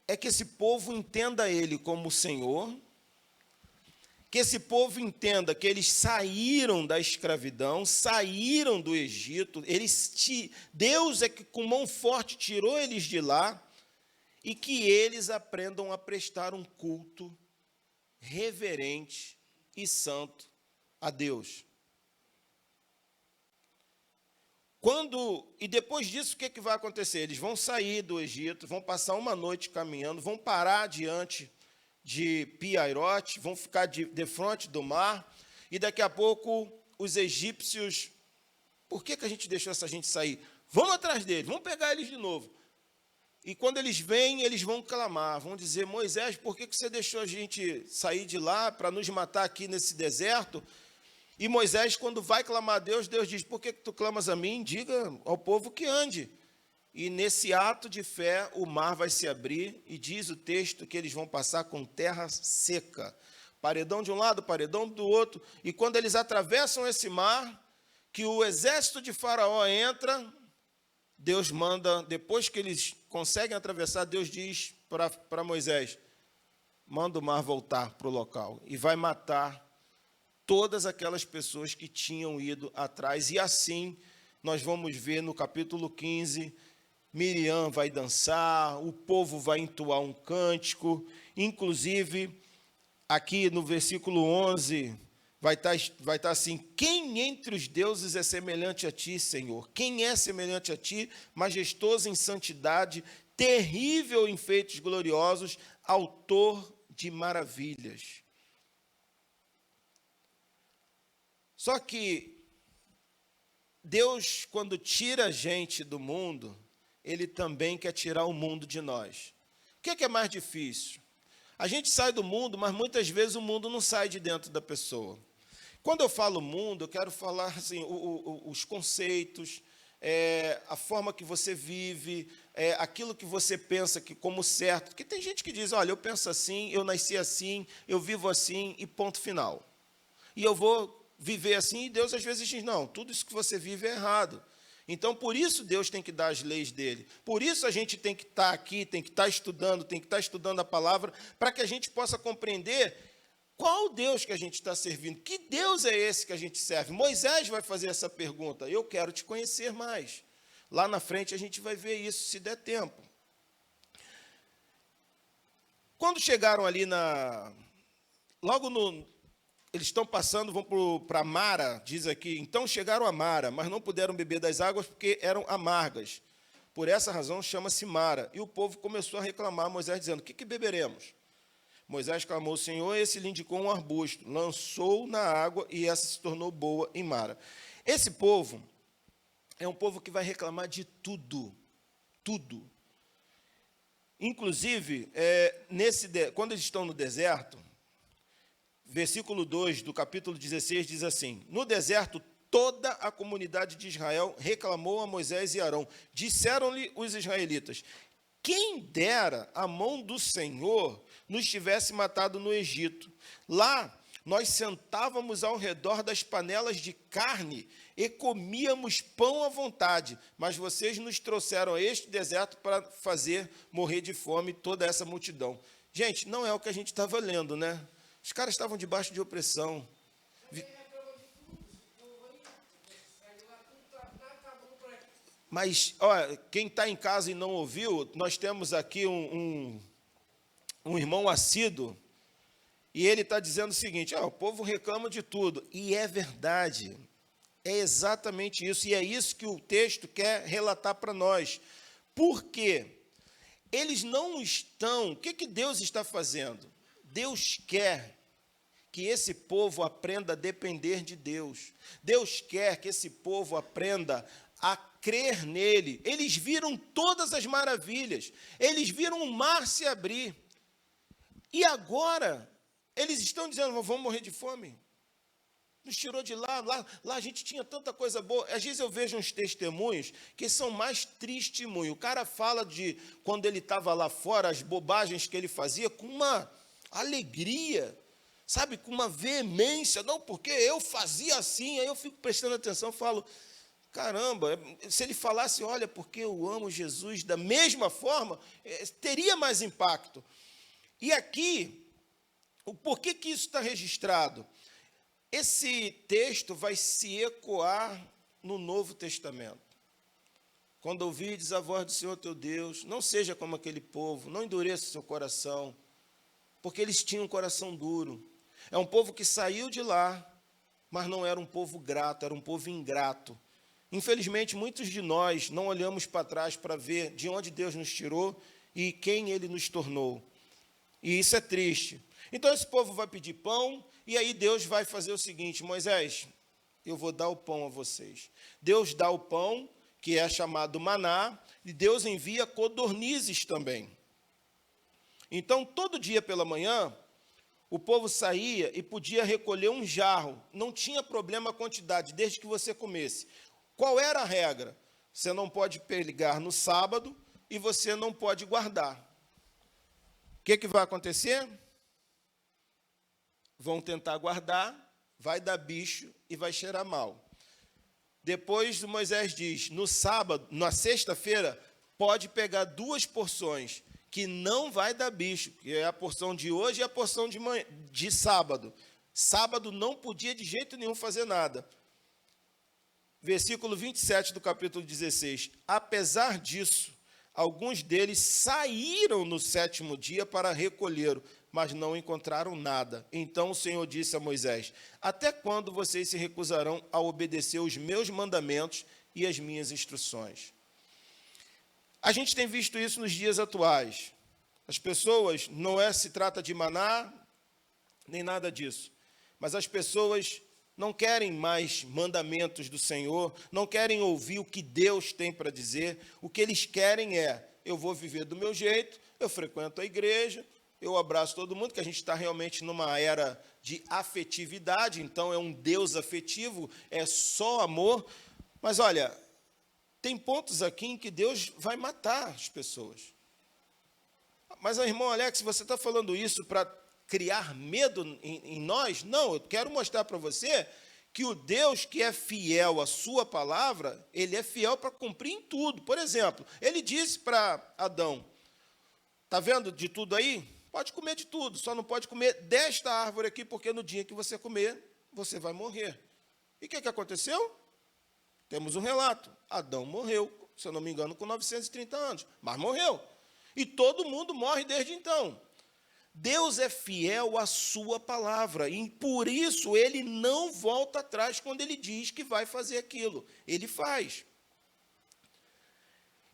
é que esse povo entenda Ele como Senhor, que esse povo entenda que eles saíram da escravidão, saíram do Egito, Deus é que com mão forte tirou eles de lá, e que eles aprendam a prestar um culto reverente e santo a Deus. E depois disso, o que vai acontecer? Eles vão sair do Egito, vão passar uma noite caminhando, vão parar diante de Pi-Hairote, vão ficar de frente do mar, e daqui a pouco os egípcios, por que a gente deixou essa gente sair? Vamos atrás deles, vamos pegar eles de novo. E quando eles vêm, eles vão clamar, vão dizer, Moisés, por que você deixou a gente sair de lá para nos matar aqui nesse deserto? E Moisés, quando vai clamar a Deus, Deus diz, por que tu clamas a mim? Diga ao povo que ande. E nesse ato de fé, o mar vai se abrir, e diz o texto que eles vão passar com terra seca. Paredão de um lado, paredão do outro. E quando eles atravessam esse mar, que o exército de Faraó entra, Deus manda, depois que eles conseguem atravessar, Deus diz para Moisés, manda o mar voltar para o local. E vai matar todas aquelas pessoas que tinham ido atrás. E assim, nós vamos ver no capítulo 15, Miriam vai dançar, o povo vai entoar um cântico, inclusive, aqui no versículo 11, vai estar assim, quem entre os deuses é semelhante a ti, Senhor? Quem é semelhante a ti, majestoso em santidade, terrível em feitos gloriosos, autor de maravilhas. Só que Deus, quando tira a gente do mundo, Ele também quer tirar o mundo de nós. O que é mais difícil? A gente sai do mundo, mas muitas vezes o mundo não sai de dentro da pessoa. Quando eu falo mundo, eu quero falar assim, os conceitos, a forma que você vive, aquilo que você pensa que como certo. Porque tem gente que diz, olha, eu penso assim, eu nasci assim, eu vivo assim e ponto final. E eu vou viver assim e Deus às vezes diz, não, tudo isso que você vive é errado. Então, por isso Deus tem que dar as leis dele. Por isso a gente tem que estar aqui, tem que estar estudando a palavra, para que a gente possa compreender qual Deus que a gente está servindo. Que Deus é esse que a gente serve? Moisés vai fazer essa pergunta. Eu quero te conhecer mais. Lá na frente a gente vai ver isso, se der tempo. Quando chegaram ali eles estão passando, vão para Mara, diz aqui. Então chegaram a Mara, mas não puderam beber das águas porque eram amargas. Por essa razão chama-se Mara. E o povo começou a reclamar, Moisés dizendo, o que beberemos? Moisés clamou ao Senhor, e esse lhe indicou um arbusto, lançou na água e essa se tornou boa em Mara. Esse povo é um povo que vai reclamar de tudo, tudo. Inclusive, quando eles estão no deserto, versículo 2 do capítulo 16 diz assim, no deserto toda a comunidade de Israel reclamou a Moisés e Arão. Disseram-lhe os israelitas, quem dera a mão do Senhor nos tivesse matado no Egito. Lá nós sentávamos ao redor das panelas de carne e comíamos pão à vontade, mas vocês nos trouxeram a este deserto para fazer morrer de fome toda essa multidão. Gente, não é o que a gente estava lendo, né? Os caras estavam debaixo de opressão. Mas, olha, quem está em casa e não ouviu, nós temos aqui um irmão assíduo, e ele está dizendo o seguinte, o povo reclama de tudo. E é verdade, é exatamente isso, e é isso que o texto quer relatar para nós. Por quê? Eles não estão, o que Deus está fazendo? Deus quer que esse povo aprenda a depender de Deus. Deus quer que esse povo aprenda a crer nele. Eles viram todas as maravilhas. Eles viram o mar se abrir. E agora, eles estão dizendo, vamos morrer de fome. Nos tirou de lá a gente tinha tanta coisa boa. Às vezes eu vejo uns testemunhos que são mais testemunhos. O cara fala de quando ele estava lá fora, as bobagens que ele fazia, com uma alegria, sabe, com uma veemência, não, porque eu fazia assim, aí eu fico prestando atenção, falo, caramba, se ele falasse, olha, porque eu amo Jesus, da mesma forma, teria mais impacto. E aqui, o porquê que isso está registrado? Esse texto vai se ecoar no Novo Testamento. Quando ouvides a voz do Senhor teu Deus, não seja como aquele povo, não endureça o seu coração, porque eles tinham um coração duro. É um povo que saiu de lá, mas não era um povo grato, era um povo ingrato. Infelizmente, muitos de nós não olhamos para trás para ver de onde Deus nos tirou e quem Ele nos tornou. E isso é triste. Então, esse povo vai pedir pão, e aí Deus vai fazer o seguinte, Moisés, eu vou dar o pão a vocês. Deus dá o pão, que é chamado maná, e Deus envia codornizes também. Então, todo dia pela manhã, o povo saía e podia recolher um jarro. Não tinha problema a quantidade, desde que você comesse. Qual era a regra? Você não pode pegar no sábado e você não pode guardar. O que vai acontecer? Vão tentar guardar, vai dar bicho e vai cheirar mal. Depois Moisés diz, no sábado, na sexta-feira, pode pegar 2 porções, que não vai dar bicho, que é a porção de hoje e a porção de sábado. Sábado não podia de jeito nenhum fazer nada. Versículo 27 do capítulo 16. Apesar disso, alguns deles saíram no 7º dia para recolher, mas não encontraram nada. Então o Senhor disse a Moisés, até quando vocês se recusarão a obedecer os meus mandamentos e as minhas instruções? A gente tem visto isso nos dias atuais. As pessoas, não se trata de maná, nem nada disso, mas as pessoas não querem mais mandamentos do Senhor, não querem ouvir o que Deus tem para dizer. O que eles querem é, eu vou viver do meu jeito, eu frequento a igreja, eu abraço todo mundo, que a gente está realmente numa era de afetividade, então é um Deus afetivo, é só amor. Mas olha, tem pontos aqui em que Deus vai matar as pessoas. Mas, irmão Alex, você está falando isso para criar medo em nós? Não, eu quero mostrar para você que o Deus que é fiel à sua palavra, ele é fiel para cumprir em tudo. Por exemplo, ele disse para Adão, está vendo de tudo aí? Pode comer de tudo, só não pode comer desta árvore aqui, porque no dia que você comer, você vai morrer. E o que aconteceu? Temos um relato. Adão morreu, se eu não me engano, com 930 anos, mas morreu. E todo mundo morre desde então. Deus é fiel à sua palavra, e por isso ele não volta atrás quando ele diz que vai fazer aquilo. Ele faz.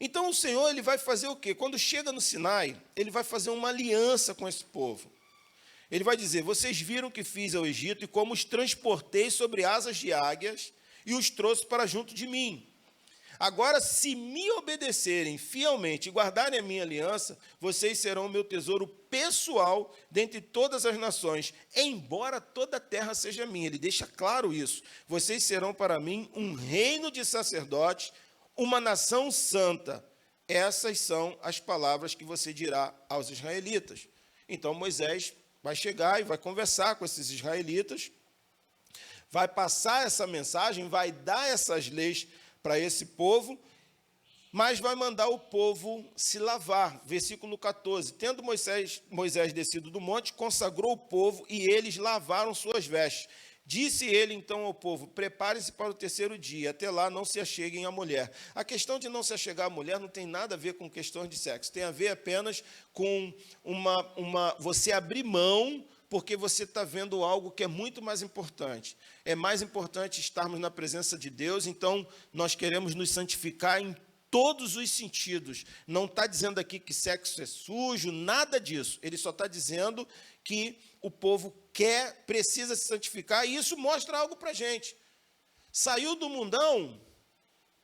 Então o Senhor ele vai fazer o quê? Quando chega no Sinai, ele vai fazer uma aliança com esse povo. Ele vai dizer, vocês viram o que fiz ao Egito e como os transportei sobre asas de águias e os trouxe para junto de mim. Agora, se me obedecerem fielmente e guardarem a minha aliança, vocês serão o meu tesouro pessoal dentre todas as nações, embora toda a terra seja minha. Ele deixa claro isso. Vocês serão para mim um reino de sacerdotes, uma nação santa. Essas são as palavras que você dirá aos israelitas. Então, Moisés vai chegar e vai conversar com esses israelitas, vai passar essa mensagem, vai dar essas leis para esse povo, mas vai mandar o povo se lavar. Versículo 14. Tendo Moisés descido do monte, consagrou o povo e eles lavaram suas vestes. Disse ele então ao povo, preparem-se para o 3º dia, até lá não se acheguem à mulher. A questão de não se achegar à mulher não tem nada a ver com questões de sexo, tem a ver apenas com você abrir mão, porque você está vendo algo que é muito mais importante. É mais importante estarmos na presença de Deus, então nós queremos nos santificar em todos os sentidos. Não está dizendo aqui que sexo é sujo, nada disso. Ele só está dizendo que o povo precisa se santificar, e isso mostra algo para a gente. Saiu do mundão,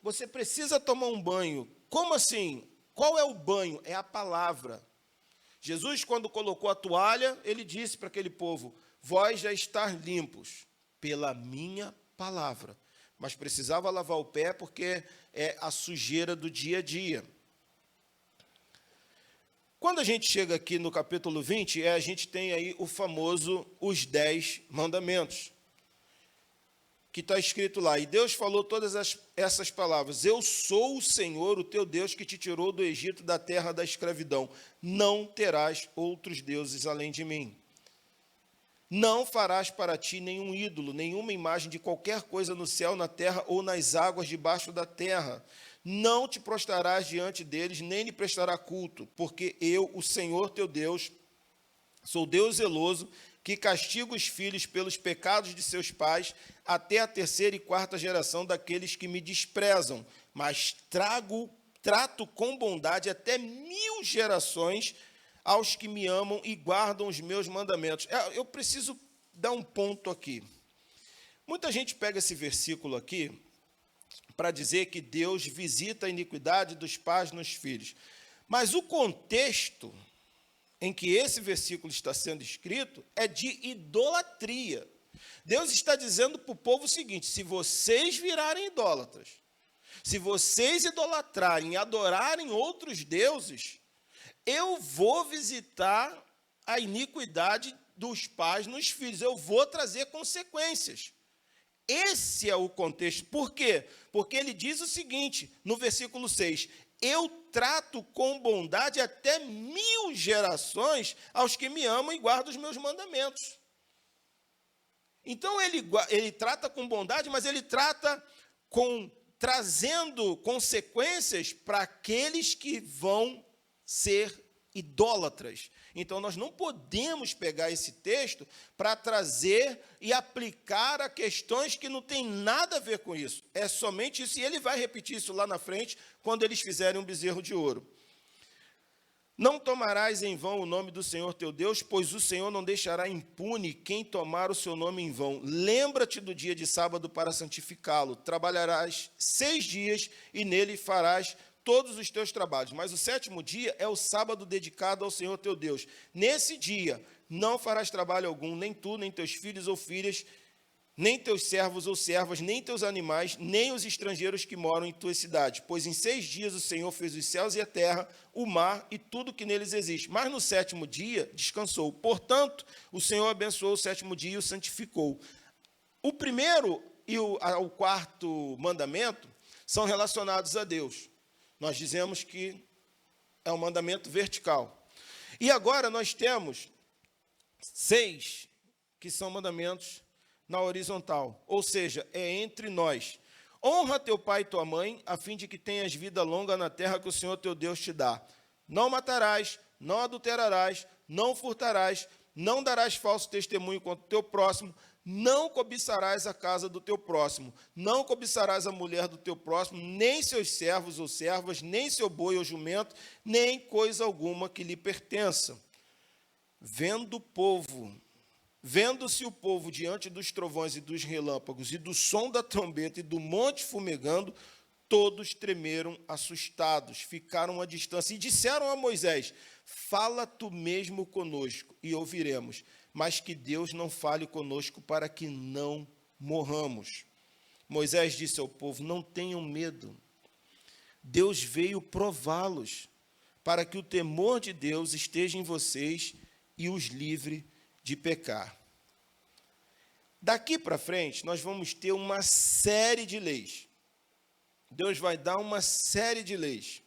você precisa tomar um banho. Como assim? Qual é o banho? É a palavra. Jesus, quando colocou a toalha, ele disse para aquele povo, vós já estáis limpos pela minha palavra. Mas precisava lavar o pé porque é a sujeira do dia a dia. Quando a gente chega aqui no capítulo 20, a gente tem aí o famoso os 10 mandamentos, que está escrito lá. E Deus falou todas essas palavras. Eu sou o Senhor, o teu Deus, que te tirou do Egito, da terra da escravidão. Não terás outros deuses além de mim. Não farás para ti nenhum ídolo, nenhuma imagem de qualquer coisa no céu, na terra ou nas águas debaixo da terra. Não te prostrarás diante deles, nem lhe prestará culto, porque eu, o Senhor teu Deus, sou Deus zeloso, que castiga os filhos pelos pecados de seus pais, até a 3ª e 4ª geração daqueles que me desprezam, mas trato com bondade até 1000 gerações aos que me amam e guardam os meus mandamentos. Eu preciso dar um ponto aqui. Muita gente pega esse versículo aqui para dizer que Deus visita a iniquidade dos pais nos filhos. Mas o contexto em que esse versículo está sendo escrito é de idolatria. Deus está dizendo para o povo o seguinte: se vocês virarem idólatras, se vocês idolatrarem e adorarem outros deuses, eu vou visitar a iniquidade dos pais nos filhos, eu vou trazer consequências. Esse é o contexto. Por quê? Porque ele diz o seguinte, no versículo 6, eu trato com bondade até 1000 gerações aos que me amam e guardam os meus mandamentos. Então, ele trata com bondade, mas ele trata trazendo consequências para aqueles que vão ser idólatras. Então, nós não podemos pegar esse texto para trazer e aplicar a questões que não tem nada a ver com isso. É somente isso, e ele vai repetir isso lá na frente, quando eles fizerem um bezerro de ouro. Não tomarás em vão o nome do Senhor teu Deus, pois o Senhor não deixará impune quem tomar o seu nome em vão. Lembra-te do dia de sábado para santificá-lo. Trabalharás 6 dias e nele farás todos os teus trabalhos. Mas o 7º dia é o sábado dedicado ao Senhor teu Deus. Nesse dia não farás trabalho algum, nem tu, nem teus filhos ou filhas, nem teus servos ou servas, nem teus animais, nem os estrangeiros que moram em tua cidade. Pois em 6 dias o Senhor fez os céus e a terra, o mar e tudo que neles existe. Mas no 7º dia descansou. Portanto, o Senhor abençoou o 7º dia e o santificou. O primeiro e o 4º mandamento são relacionados a Deus. Nós dizemos que é um mandamento vertical. E agora nós temos 6 que são mandamentos na horizontal, ou seja, é entre nós. Honra teu pai e tua mãe, a fim de que tenhas vida longa na terra que o Senhor teu Deus te dá. Não matarás, não adulterarás, não furtarás, não darás falso testemunho contra o teu próximo, não cobiçarás a casa do teu próximo, não cobiçarás a mulher do teu próximo, nem seus servos ou servas, nem seu boi ou jumento, nem coisa alguma que lhe pertença. Vendo-se o povo diante dos trovões e dos relâmpagos, e do som da trombeta e do monte fumegando, todos tremeram assustados, ficaram à distância e disseram a Moisés: fala tu mesmo conosco e ouviremos, mas que Deus não fale conosco para que não morramos. Moisés disse ao povo: não tenham medo. Deus veio prová-los, para que o temor de Deus esteja em vocês e os livre de pecar. Daqui para frente, nós vamos ter uma série de leis. Deus vai dar uma série de leis.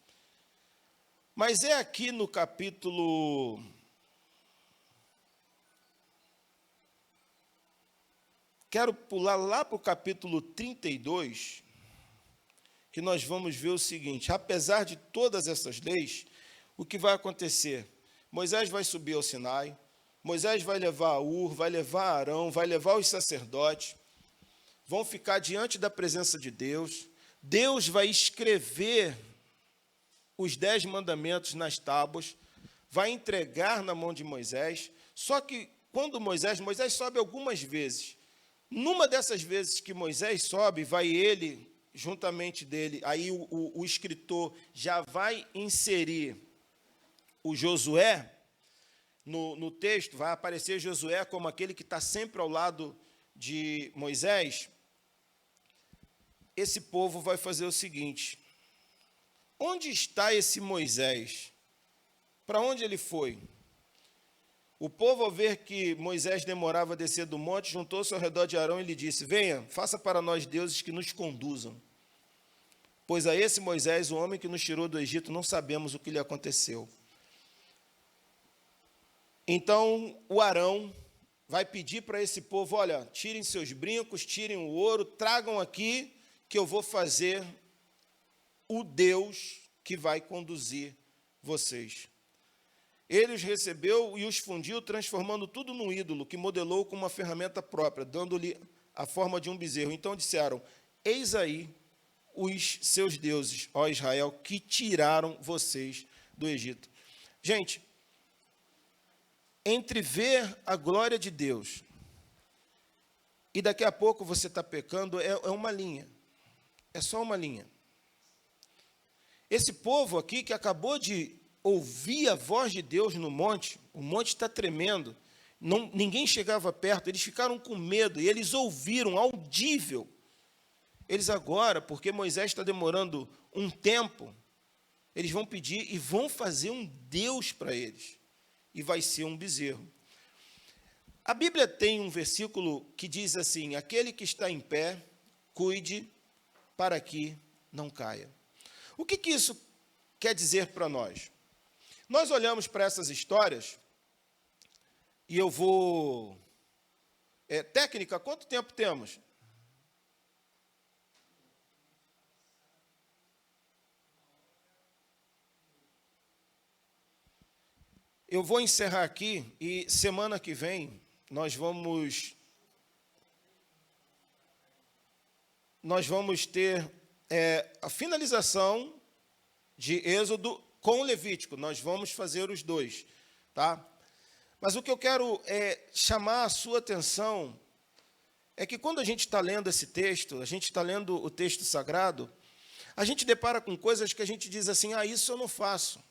Mas é aqui no capítulo... Quero pular lá para o capítulo 32, que nós vamos ver o seguinte: apesar de todas essas leis, o que vai acontecer? Moisés vai subir ao Sinai, Moisés vai levar Ur, vai levar Arão, vai levar os sacerdotes, vão ficar diante da presença de Deus. Deus vai escrever os 10 mandamentos nas tábuas, vai entregar na mão de Moisés. Só que quando Moisés sobe algumas vezes. Numa dessas vezes que Moisés sobe, vai ele, juntamente dele, aí o escritor já vai inserir o Josué no texto, vai aparecer Josué como aquele que está sempre ao lado de Moisés. Esse povo vai fazer o seguinte: onde está esse Moisés? Para onde ele foi? O povo, ao ver que Moisés demorava a descer do monte, juntou-se ao redor de Arão e lhe disse: venha, faça para nós deuses que nos conduzam. Pois a esse Moisés, o homem que nos tirou do Egito, não sabemos o que lhe aconteceu. Então, o Arão vai pedir para esse povo: olha, tirem seus brincos, tirem o ouro, tragam aqui, que eu vou fazer o Deus que vai conduzir vocês. Ele os recebeu e os fundiu, transformando tudo num ídolo, que modelou com uma ferramenta própria, dando-lhe a forma de um bezerro. Então disseram: eis aí os seus deuses, ó Israel, que tiraram vocês do Egito. Gente, entre ver a glória de Deus e daqui a pouco você está pecando, é uma linha. É só uma linha. Esse povo aqui que acabou de ouvir a voz de Deus no monte, o monte está tremendo, ninguém chegava perto, eles ficaram com medo, e eles ouviram audível. Eles agora, porque Moisés está demorando um tempo, eles vão pedir e vão fazer um Deus para eles, e vai ser um bezerro. A Bíblia tem um versículo que diz assim: aquele que está em pé, cuide para que não caia. O que isso quer dizer para nós? Nós olhamos para essas histórias, e eu vou... técnica, quanto tempo temos? Eu vou encerrar aqui, e semana que vem nós vamos ter a finalização de Êxodo com Levítico. Nós vamos fazer os dois, tá? Mas o que eu quero chamar a sua atenção é que quando a gente está lendo esse texto, a gente está lendo o texto sagrado, a gente depara com coisas que a gente diz assim: isso eu não faço.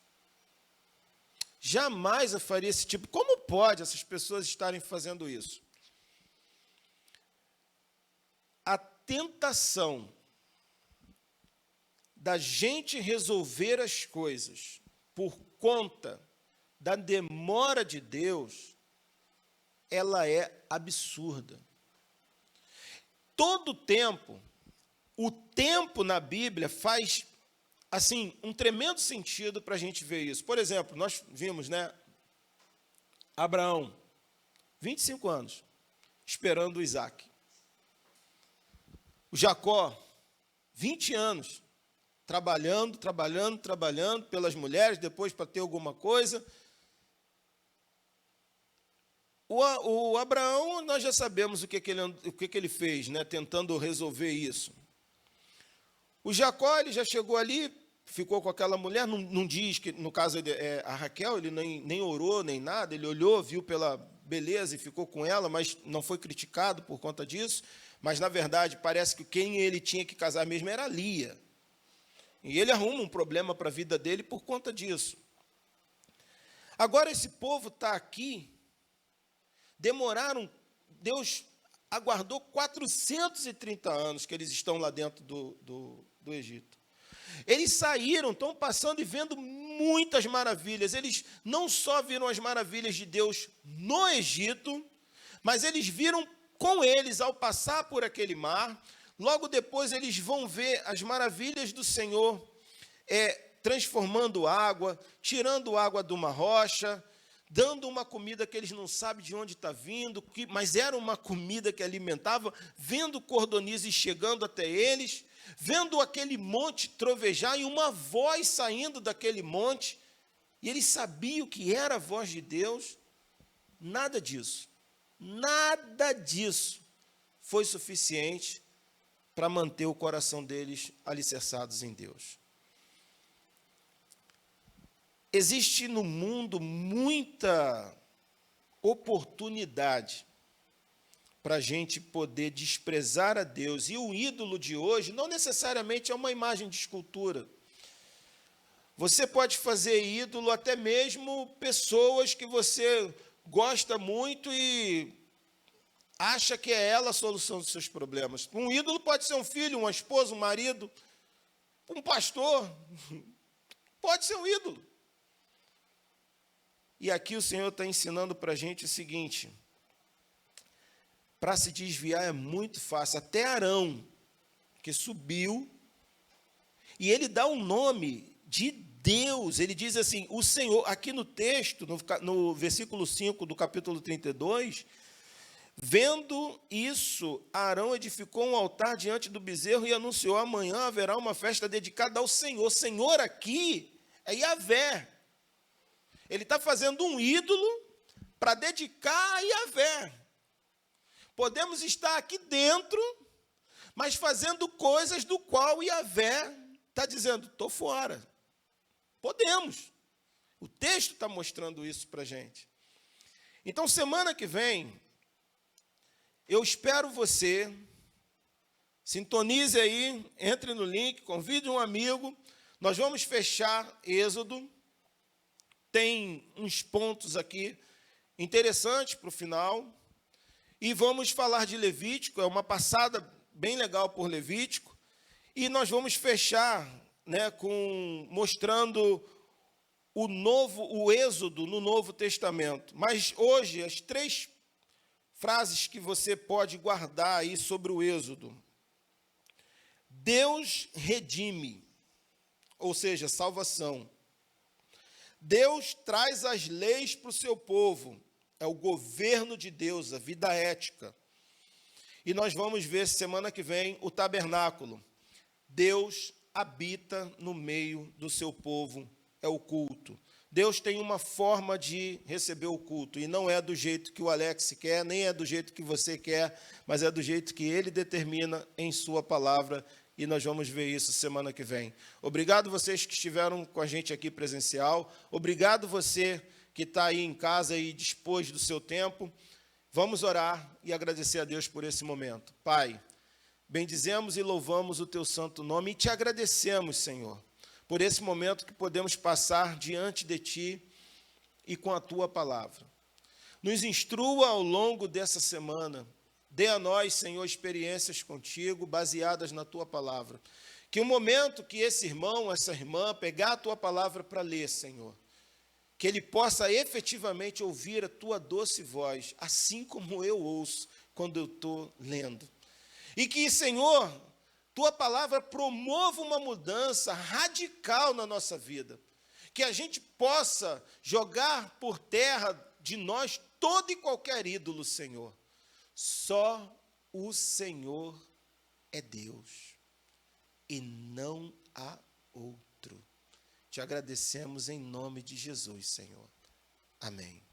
Jamais eu faria esse tipo. Como pode essas pessoas estarem fazendo isso? A tentação da gente resolver as coisas por conta da demora de Deus, ela é absurda. Todo tempo, o tempo na Bíblia faz, assim, um tremendo sentido para a gente ver isso. Por exemplo, nós vimos, Abraão, 25 anos, esperando o Isaac. O Jacó, 20 anos, trabalhando pelas mulheres, depois para ter alguma coisa. O Abraão, nós já sabemos o que ele fez, tentando resolver isso. O Jacó, ele já chegou ali, ficou com aquela mulher, não diz que, no caso, a Raquel, ele nem orou, nem nada, ele olhou, viu pela beleza e ficou com ela, mas não foi criticado por conta disso, mas, na verdade, parece que quem ele tinha que casar mesmo era Lia. E ele arruma um problema para a vida dele por conta disso. Agora, esse povo está aqui, Deus aguardou 430 anos que eles estão lá dentro do Egito. Eles saíram, estão passando e vendo muitas maravilhas. Eles não só viram as maravilhas de Deus no Egito, mas eles viram com eles ao passar por aquele mar. Logo depois eles vão ver as maravilhas do Senhor, transformando água, tirando água de uma rocha, dando uma comida que eles não sabem de onde está vindo, mas era uma comida que alimentava, vendo cordonizes chegando até eles, vendo aquele monte trovejar e uma voz saindo daquele monte, e eles sabiam que era a voz de Deus. Nada disso foi suficiente para manter o coração deles alicerçados em Deus. Existe no mundo muita oportunidade para a gente poder desprezar a Deus. E o ídolo de hoje não necessariamente é uma imagem de escultura. Você pode fazer ídolo até mesmo pessoas que você gosta muito e acha que é ela a solução dos seus problemas. Um ídolo pode ser um filho, uma esposa, um marido, um pastor. Pode ser um ídolo. E aqui o Senhor está ensinando para a gente o seguinte: para se desviar é muito fácil. Até Arão, que subiu, e ele dá um nome de Deus, ele diz assim, o Senhor, aqui no texto, no versículo 5 do capítulo 32, vendo isso, Arão edificou um altar diante do bezerro e anunciou: amanhã haverá uma festa dedicada ao Senhor. Senhor aqui é Yahvé. Ele está fazendo um ídolo para dedicar a Yahvé. Podemos estar aqui dentro, mas fazendo coisas do qual Yahvé está dizendo: estou fora. Podemos. O texto está mostrando isso para a gente. Então, semana que vem, Eu espero você, sintonize aí, entre no link, convide um amigo. Nós vamos fechar Êxodo. Tem uns pontos aqui interessantes para o final. E vamos falar de Levítico, é uma passada bem legal por Levítico. E nós vamos fechar, né, mostrando o Êxodo no Novo Testamento. Mas hoje, as 3 frases que você pode guardar aí sobre o Êxodo. Deus redime, ou seja, salvação. Deus traz as leis para o seu povo. É o governo de Deus, a vida ética. E nós vamos ver semana que vem o tabernáculo. Deus habita no meio do seu povo, é o culto. Deus tem uma forma de receber o culto, e não é do jeito que o Alex quer, nem é do jeito que você quer, mas é do jeito que ele determina em sua palavra, e nós vamos ver isso semana que vem. Obrigado vocês que estiveram com a gente aqui presencial, obrigado você que está aí em casa e dispôs do seu tempo. Vamos orar e agradecer a Deus por esse momento. Pai, bendizemos e louvamos o teu santo nome e te agradecemos, Senhor, por esse momento que podemos passar diante de ti e com a tua palavra. Nos instrua ao longo dessa semana. Dê a nós, Senhor, experiências contigo, baseadas na tua palavra. Que o momento que esse irmão, essa irmã, pegar a tua palavra para ler, Senhor, que ele possa efetivamente ouvir a tua doce voz, assim como eu ouço quando eu estou lendo. E que, Senhor, tua palavra promova uma mudança radical na nossa vida. Que a gente possa jogar por terra de nós todo e qualquer ídolo, Senhor. Só o Senhor é Deus e não há outro. Te agradecemos em nome de Jesus, Senhor. Amém.